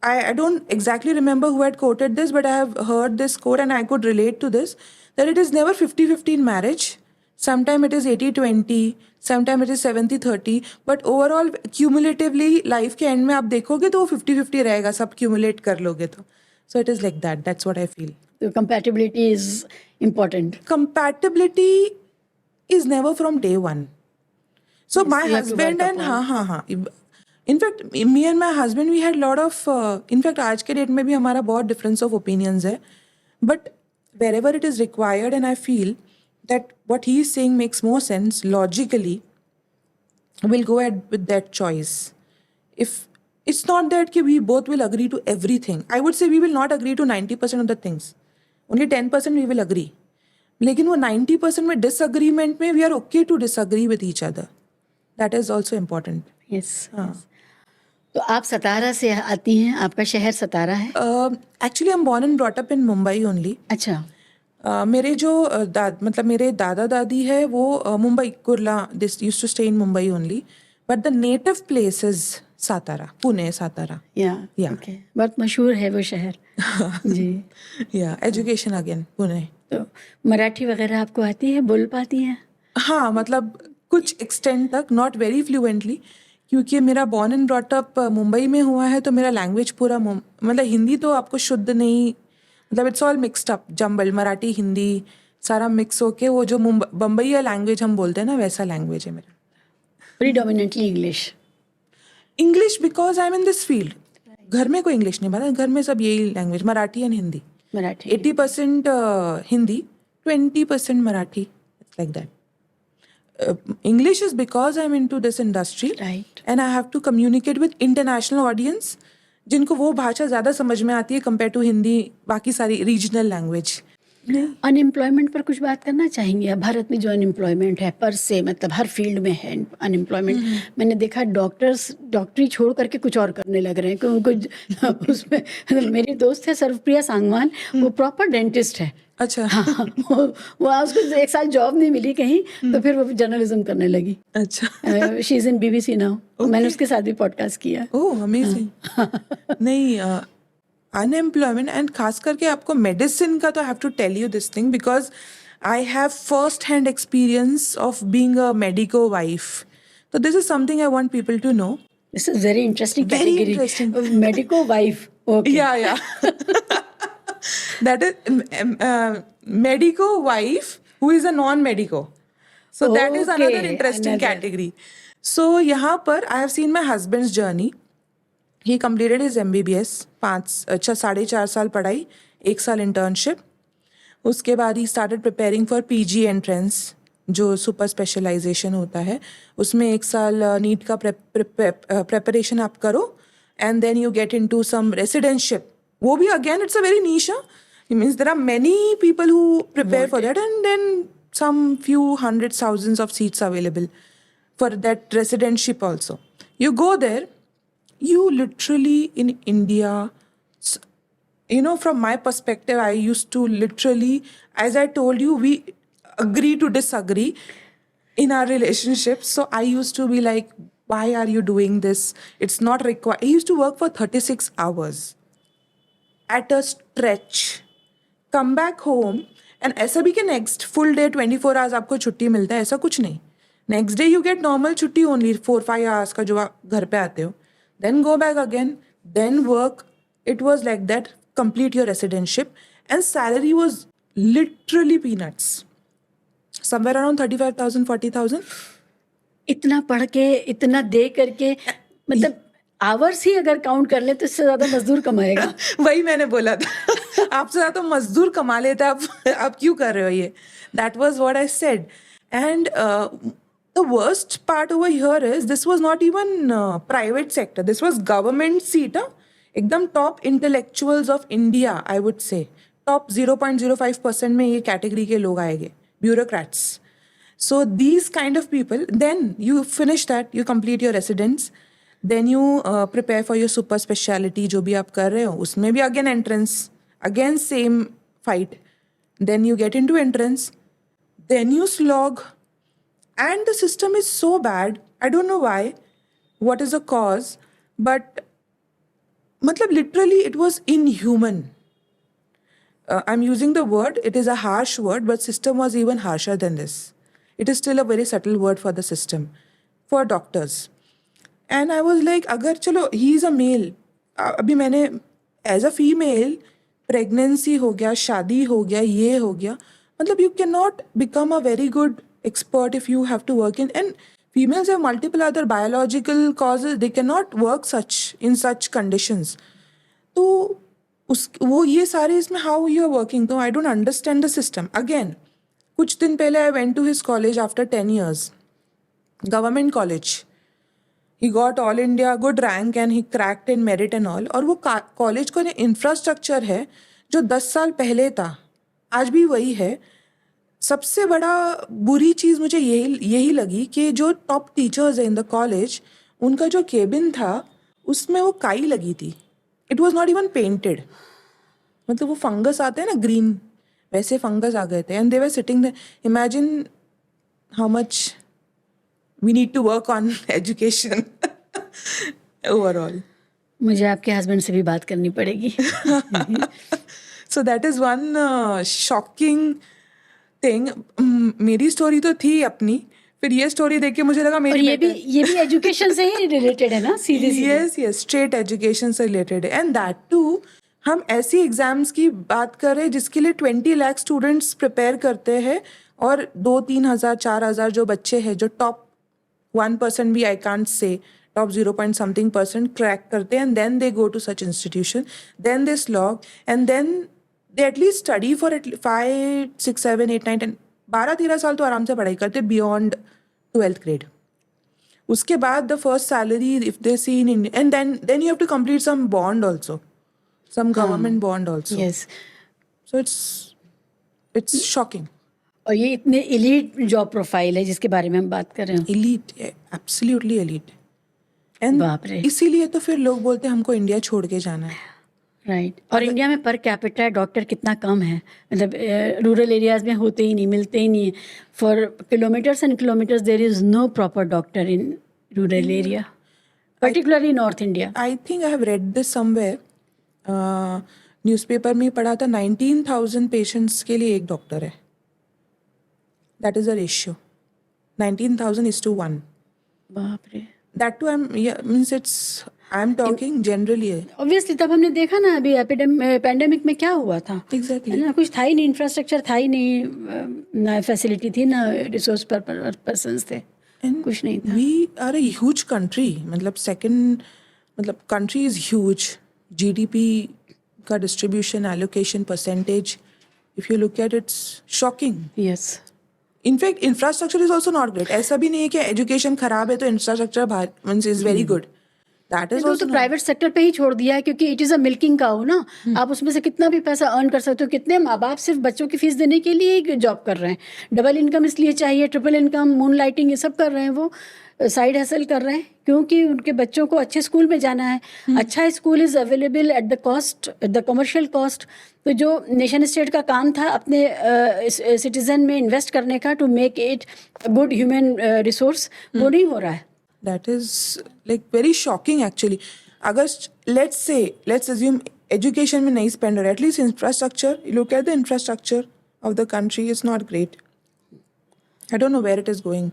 I don't exactly remember who had quoted this, but I have heard this quote and I could relate to this, that it is never 50-50 in marriage. Sometimes it is 80-20, sometimes it is 70-30, but overall cumulatively life के end में आप देखोगे तो वो 50-50 रहेगा, सब cumulate कर लोगे तो. So it is like that. That's what I feel. तो compatibility is important. Compatibility is never from day one. So Yes, my you have to husband work and upon. in fact me and my husband we had lot of in fact आज के डेट में भी हमारा बहुत difference of opinions है, but wherever it is required and I feel that what he is saying makes more sense logically, we'll go ahead with that choice. If it's not that कि we both will agree to everything, I would say we will not agree to 90% of the things, only 10% we will agree. लेकिन वो 90% में disagreement में we are okay to disagree with each other. That is also important. Yes. तो आप सतारा से आती हैं, आपका शहर सतारा है? Actually I'm born and brought up in Mumbai only. अच्छा. मेरे जो मतलब मेरे दादा दादी है वो Mumbai, Kurla, this used to stay in Mumbai only, but the native place is Satara, Pune Satara. Yeah. Okay. बहुत मशहूर है वो शहर. जी. Yeah, education again, Pune. तो मराठी वगैरह आपको आती है, बोल पाती हैं? हाँ, मतलब कुछ एक्सटेंट तक, नॉट वेरी फ्लुएंटली, क्योंकि मेरा born and brought up Mumbai में हुआ है, तो मेरा लैंग्वेज पूरा मतलब हिंदी तो आपको शुद्ध नहीं, मतलब it's all mixed up, jumble, Marathi Hindi सारा मिक्स होके वो जो बम्बई लैंग्वेज हम बोलते हैं ना, वैसा लैंग्वेज है मेरा. Predominantly English because I am in this field. घर में कोई इंग्लिश नहीं बात, घर में सब यही language, Marathi and Hindi. Marathi 80% Hindi, 20% Marathi. It's like that. English is because I'm into this industry, Right. and I have to communicate with international audience जिनको वो भाषा ज़्यादा समझ में आती है कंपेयर टू हिंदी, बाकी सारी रीजनल लैंग्वेज. अनएम्प्लॉयमेंट पर कुछ बात करना चाहेंगे आप? भारत में जो अनएम्प्लॉयमेंट है पर से, मतलब हर फील्ड में है अनएम्प्लॉयमेंट. मैंने देखा डॉक्टर्स डॉक्टरी छोड़ करके कुछ और करने लग रहे हैं कि उनको उसमें मेरी दोस्त है सर्वप्रिया सांगवान, वो प्रॉपर डेंटिस्ट है. अच्छा. हाँ, वो उसको 1 साल जॉब नहीं मिली कहीं, तो फिर वो जर्नलिज्म करने लगी. अच्छा. She is in BBC now. मैंने उसके साथ भी पॉडकास्ट किया. Oh amazing. नहीं, अनएम्प्लॉयमेंट एंड खास करके आपको मेडिसिन का, तो I have to tell you this thing because I have first hand experience of being a medico wife. So this is something I want people to know. This is very interesting Very category. interesting. Medico wife. Okay. Yeah. That is medico wife who is a non-medico. So that is Okay, another interesting another. category. So यहाँ पर I have seen my husband's journey. He completed his MBBS, 4.5 साल पढ़ाई, 1 साल internship. उसके बाद ही started preparing for PG entrance, जो super specialization होता है. उसमें 1 साल नीट का preparation आप करो, and then you get into some residentship. वो भी again it's a very niche. It means there are many people who prepare for that, and then some few hundreds, thousands of seats available for that residentship also. You go there, you literally in India, from my perspective, I used to literally, as I told you, we agree to disagree in our relationship. So I used to be like, why are you doing this? It's not required. I used to work for 36 hours at a stretch. Come back home. And ऐसा भी कि नेक्स्ट फुल डे 24 आवर्स आपको छुट्टी मिलता है, ऐसा कुछ नहीं. Next day you get normal छुट्टी ओनली 4-5 आवर्स का जो आप घर पे आते हो. Then go back again, then work. It was like that. Complete your residentship and salary was literally peanuts, somewhere around 35,000 40,000. इतना पढ़ के इतना दे करके, मतलब आवर्स ही अगर काउंट कर ले तो इससे ज्यादा मजदूर कमाएगा. वही मैंने बोला था, आपसे ज्यादा तो मजदूर कमा लेता, आप क्यों कर रहे हो ये. That was what I said. And the worst part over here is this was not even private sector, this was government seat. एकदम top intellectuals of India, I would say top 0.05% में ये कैटेगरी के लोग आएंगे, bureaucrats. So these kind of people, then you finish that, you complete your residence, then you prepare for your super speciality जो भी आप कर रहे हो, उसमें भी again entrance, again same fight. Then you get into entrance, then you slog, and the system is so bad. I don't know why, what is the cause, but matlab literally it was inhuman. I'm using the word, it is a harsh word, but system was even harsher than this. It is still a very subtle word for the system, for doctors. And I was like, अगर चलो he is a male, अभी मैंने as a female, pregnancy हो गया, शादी हो गया, ये हो गया, मतलब you cannot become a very good expert if you have to work in, and females have multiple other biological causes, they cannot work in such conditions. तो वो ये सारे इसमें how you are working, तो I don't understand the system. Again, कुछ दिन पहले I went to his college after 10 years, government college. He got all India good rank and he cracked in merit and all. और वो कॉलेज का इंफ्रास्ट्रक्चर है जो 10 साल पहले था, आज भी वही है. सबसे बड़ा बुरी चीज़ मुझे यही लगी कि जो टॉप टीचर्स हैं इन द कॉलेज, उनका जो केबिन था उसमें वो काई लगी थी. It was not even painted. मतलब वो फंगस आते हैं ना ग्रीन, वैसे फंगस आ गए थे. And they were sitting there. Imagine how much we need to work on education overall. मुझे आपके हस्बैंड से भी बात करनी पड़ेगी. So that is one shocking thing. मेरी स्टोरी तो थी अपनी, फिर ये स्टोरी देख के मुझे लगा और मेरी ये भी एजुकेशन से ही रिलेटेड है ना, सीधे सीधे. yes स्ट्रेट एजुकेशन से रिलेटेड है. एंड दैट टू हम ऐसी एग्जाम्स की बात कर रहे हैं जिसके लिए 20 लाख स्टूडेंट्स प्रिपेयर करते हैं, और 2-3 हज़ार 4 हज़ार जो बच्चे हैं जो टॉप 1% भी, I can't say, top 0.something% crack करते हैं, and then they go to such institution, then they slog, and then they at least study for at least 5, 6, 7, 8, 9, 10, 12-13 साल तो आराम से पढ़ाई करते beyond 12th grade. उसके बाद the first salary if they see in India, and then you have to complete some bond also, some government bond also. Yes. So it's shocking. और ये इतने एलीट जॉब प्रोफाइल है जिसके बारे में हम बात कर रहे हैं. Elite, absolutely elite. And बाप रे. इसीलिए तो फिर लोग बोलते हैं हमको इंडिया छोड़ के जाना है. राइट. और इंडिया में पर कैपिटा डॉक्टर कितना कम है, मतलब रूरल एरियाज में होते ही नहीं, मिलते ही नहीं. For kilometres and kilometres there is no proper doctor in rural area, particularly north India. I think I have read this somewhere, newspaper में पढ़ा था, 19,000 पेशेंट्स के लिए एक डॉक्टर है. That is a ratio, 19,000:1. बाप रे. That too, means it's I am talking generally. Obviously तब हमने देखा ना अभी पैंडेमिक में क्या हुआ था. एग्जैक्टली. है ना, कुछ था ही नहीं, इंफ्रास्ट्रक्चर था ही नहीं, ना फैसिलिटी थी, ना रिसोर्स पर्सन्स थे, कुछ नहीं था. We are a huge country. मतलब सेकंड, मतलब कंट्री इज ह्यूज. जीडीपी का distribution, allocation, percentage, if you look at it's shocking. Yes. In fact infrastructure is also not great. ऐसा भी नहीं है कि एजुकेशन खराब है तो infrastructure means is very good. That is तो प्राइवेट सेक्टर पे ही छोड़ दिया है, क्योंकि it is a milking cow ना. आप उसमें से कितना भी पैसा अर्न कर सकते हो. कितने माँ बाप सिर्फ बच्चों की फीस देने के लिए ही जॉब कर रहे हैं. डबल इनकम इसलिए चाहिए, ट्रिपल इनकम, मून लाइटिंग, ये सब कर रहे हैं. वो साइड हसल कर रहे हैं क्योंकि उनके बच्चों को अच्छे स्कूल में जाना है. अच्छा school is available at the cost, at the commercial cost. तो जो नेशन स्टेट का काम था अपने सिटीजन में इन्वेस्ट करने का, to make it good human resource, वो नहीं हो रहा है. That is like very shocking actually. अगर let's assume education में नहीं spend हो रहा, at least infrastructure, you look at the infrastructure of the country, is not great. I don't know where it is going.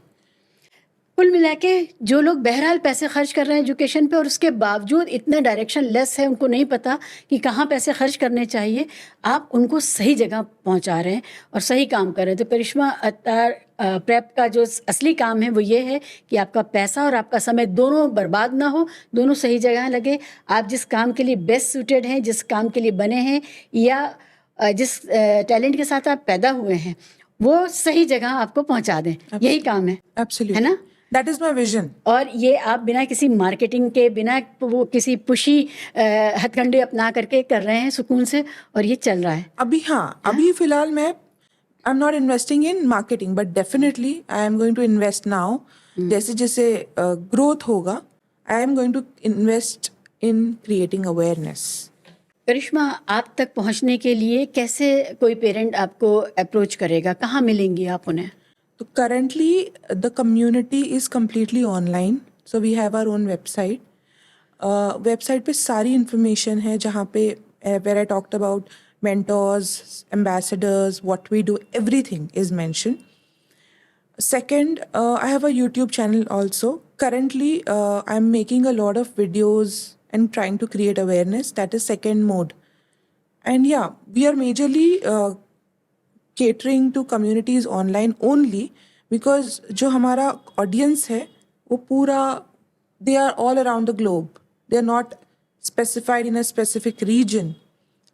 कुल मिला के जो लोग बहरहाल पैसे खर्च कर रहे हैं एजुकेशन पे, और उसके बावजूद इतना डायरेक्शन लेस है, उनको नहीं पता कि कहाँ पैसे खर्च करने चाहिए, आप उनको सही जगह पहुँचा रहे हैं और सही काम कर रहे हैं. तो करिश्मा अत्तार प्रेप का जो असली काम है वो ये है कि आपका पैसा और आपका समय दोनों बर्बाद ना हो, दोनों सही जगह लगे. आप जिस काम के लिए बेस्ट सूटेड हैं, जिस काम के लिए बने हैं, या जिस टैलेंट के साथ आप पैदा हुए हैं, वो सही जगह आपको पहुँचा दें. यही काम है. Absolutely. है ना. That is my vision. और ये आप बिना किसी मार्केटिंग के, बिना वो किसी पुशी हथकंडे अपना करके कर रहे हैं सुकून से, और ये चल रहा है. अभी फिलहाल मैं I am not investing in marketing, but definitely I am going to invest now. जैसे जैसे ग्रोथ होगा, I am going to invest in creating awareness. Karishma, आप तक पहुंचने के लिए कैसे कोई पेरेंट आपको अप्रोच करेगा, कहाँ मिलेंगी आप उन्हें? So currently the community is completely online. So we have our own website. Website पे सारी information है जहाँ पे where I talked about mentors, ambassadors, what we do, everything is mentioned. Second, I have a YouTube channel also. Currently, I'm making a lot of videos and trying to create awareness. That is second mode. And yeah, we are majorly catering to communities online only because जो हमारा audience है वो पूरा, they are all around the globe. They are not specified in a specific region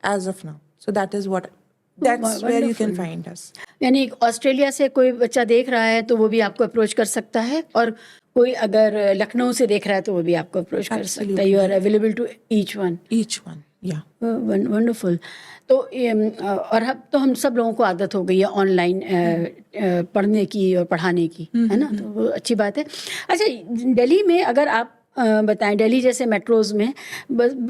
as of now. So that's where you can find us. यानी ऑस्ट्रेलिया से कोई बच्चा देख रहा है तो वो भी आपको अप्रोच कर सकता है, और कोई अगर लखनऊ से देख रहा है तो वो भी आपको अप्रोच कर सकता है. You are available to each one. या वंडरफुल. तो और अब तो हम सब लोगों को आदत हो गई है ऑनलाइन पढ़ने की और पढ़ाने की, है ना, तो वो अच्छी बात है. अच्छा, दिल्ली में अगर आप बताएं, दिल्ली जैसे मेट्रोज़ में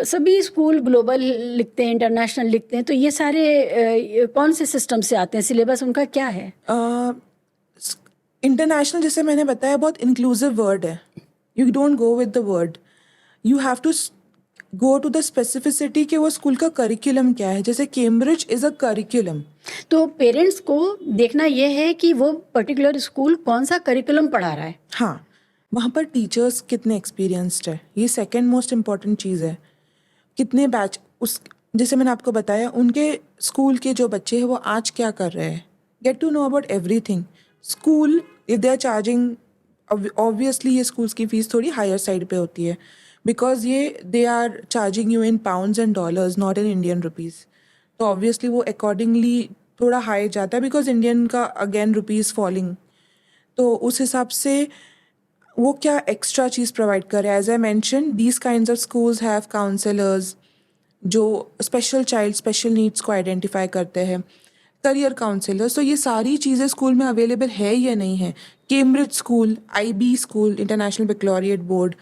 सभी स्कूल ग्लोबल लिखते हैं, इंटरनेशनल लिखते हैं, तो ये सारे कौन से सिस्टम से आते हैं, सिलेबस उनका क्या है? इंटरनेशनल, जैसे मैंने बताया, बहुत इंक्लूसिव वर्ड है. You don't go with the word, you have to go to the specificity कि वो स्कूल का करिकुलम क्या है. जैसे कैम्ब्रिज इज़ अ करिकुलम. तो पेरेंट्स को देखना ये है कि वो पर्टिकुलर स्कूल कौन सा करिकुलम पढ़ा रहा है. हाँ, वहाँ पर टीचर्स कितने एक्सपीरियंस्ड है, ये सेकंड मोस्ट इम्पॉर्टेंट चीज़ है. कितने बैच, उस जैसे मैंने आपको बताया, उनके स्कूल के जो बच्चे हैं वो आज क्या कर रहे हैं. Get to know about everything. School if they are charging, obviously ये स्कूल्स की फीस थोड़ी हायर साइड पे होती है, बिकॉज ये they are charging you in pounds and dollars, not in Indian rupees. तो ऑब्वियसली वो अकॉर्डिंगली थोड़ा हाई जाता है, बिकॉज इंडियन का अगेन रुपीज़ फॉलिंग. तो उस हिसाब से वो क्या एक्स्ट्रा चीज़ प्रोवाइड कर रहे हैं. As I mention, these kinds of schools have counsellors जो स्पेशल नीड्स को आइडेंटिफाई करते हैं, करियर काउंसलर्स. तो ये सारी चीज़ें स्कूल में अवेलेबल है या नहीं है. कैम्ब्रिज स्कूल, IB स्कूल, इंटरनेशनल बैकलॉरिएट बोर्ड,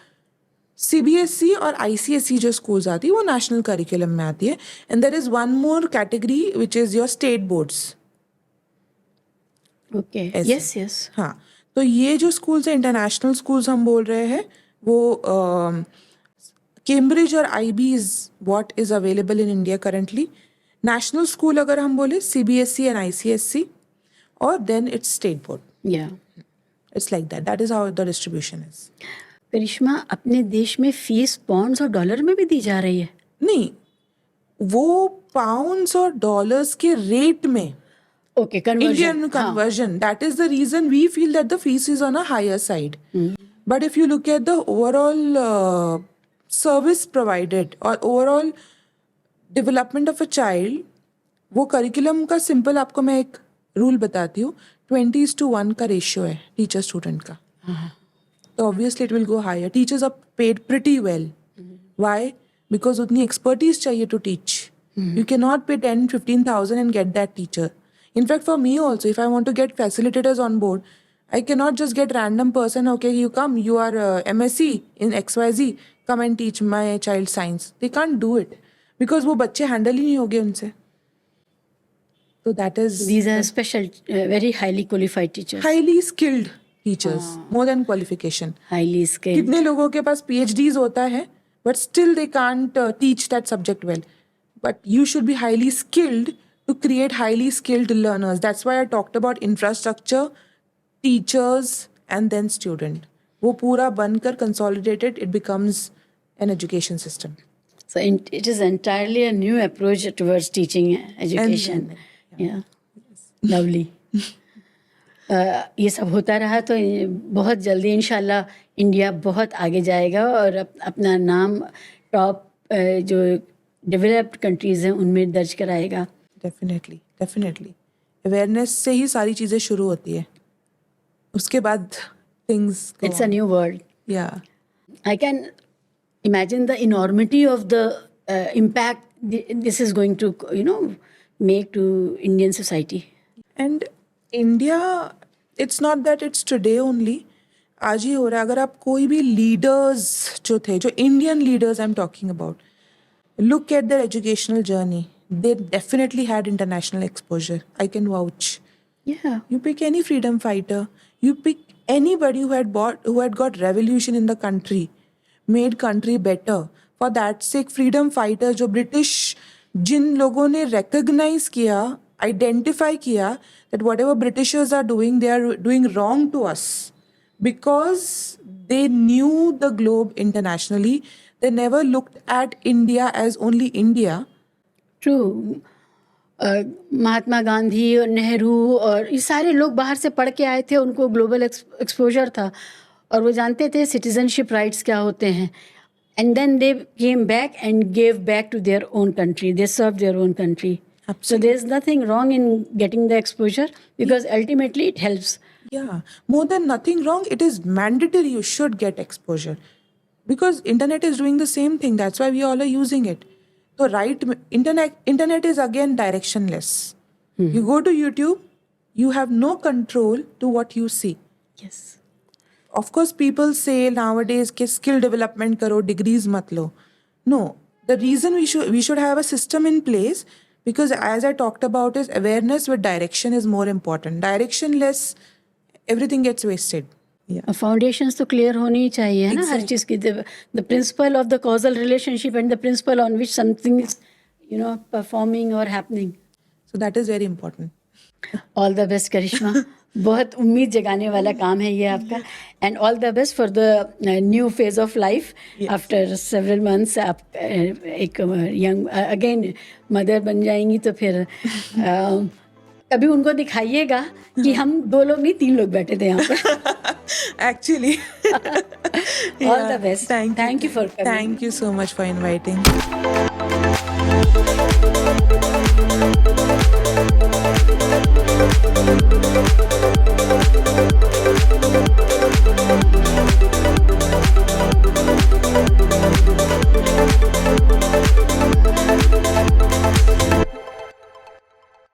CBSE और ICSE जो स्कूल्स आती है वो नेशनल करिकुलम में आती है. And there is one more category which is your state boards. Okay, yes. हाँ, तो ये जो स्कूल्स हैं, इंटरनेशनल स्कूल्स हम बोल रहे हैं, वो कैम्ब्रिज और IB is what is available in India currently. National school अगर हम बोले, CBSE एंड ICSE, और देन इट्स स्टेट बोर्ड. या it's like that. That is how the distribution is. Karishma, अपने देश में फीस पाउंड्स और डॉलर में भी दी जा रही है? नहीं, वो पाउंड्स और डॉलर्स के रेट में, okay, conversion, Indian conversion. That is the reason we feel that the fees is on a higher side. But if you look at the overall service provided or overall development of a child, वो curriculum का simple आपको मैं एक rule बताती हूँ, 20:1 का ratio है teacher student का. तो obviously it will go higher. Teachers are paid pretty well. Why? Because उतनी expertise चाहिए to teach. You cannot pay 10-15,000 and get that teacher. In fact, for me also, if I want to get facilitators on board, I cannot just get random person, okay, you come, you are MSc in XYZ, come and teach my child science. They can't do it because वो बच्चे handle ही नहीं होंगे उनसे. So that is... These are special, very highly qualified teachers. Highly skilled teachers, more than qualification. Highly skilled. कितने लोगों के पास PhDs होता है, but still they can't teach that subject well. But you should be highly skilled to create highly skilled learners. That's why I talked about infrastructure, teachers, and then student. वो पूरा बनकर consolidated, it becomes an education system. So it is entirely a new approach towards teaching education. Yeah, lovely. ये सब होता रहा तो बहुत जल्दी इंशाल्लाह इंडिया बहुत आगे जाएगा और अपना नाम टॉप जो डेवलप्ड कंट्रीज़ हैं उनमें दर्ज कराएगा. Definitely, definitely. अवेयरनेस से ही सारी चीज़ें शुरू होती है, उसके बाद things. It's a new world. या I can imagine the enormity of the impact this is going to make to Indian society. And India, it's not that it's today only. आज ही हो रहा है. अगर आप कोई भी leaders जो थे, जो Indian leaders I'm talking about, look at their educational journey. They definitely had international exposure. I can vouch. Yeah. You pick any freedom fighter, you pick anybody who had got revolution in the country, made country better. For that sake, freedom fighters जो British जिन लोगों ने recognize किया, identify किया that whatever Britishers are doing, they are doing wrong to us because they knew the globe internationally. They never looked at India as only India. True. Mahatma Gandhi और नेहरू और ये सारे लोग बाहर से पढ़ के आए थे, उनको ग्लोबल एक्सपोजर था और वो जानते थे सिटीजनशिप राइट्स क्या होते हैं. And then they came back and gave back to their own country. They served their own country. Absolutely. So there's nothing wrong in getting the exposure because ultimately it helps. Yeah, more than nothing wrong. It is mandatory. You should get exposure because internet is doing the same thing. That's why we all are using it. So right, internet is again directionless. You go to YouTube, you have no control to what you see. Yes. Of course, people say nowadays कि skill development करो, degrees मत लो. No, the reason we should have a system in place because as I talked about is awareness with direction is more important. Directionless, everything gets wasted. Yeah. Foundations तो clear होनी ही चाहिए है ना हर चीज़ की. The principle of the causal relationship and the principle on which something is performing or happening. So that is very important. All the best करिश्मा. बहुत उम्मीद जगाने वाला काम है ये आपका. And all the best for the new phase of life. After several months आप एक यंग अगेन मदर बन जाएंगी तो फिर कभी उनको दिखाइएगा कि हम 2 लोग नहीं 3 लोग बैठे थे यहाँ पर. Actually. All the best. Thank you for coming. Thank you so much for inviting.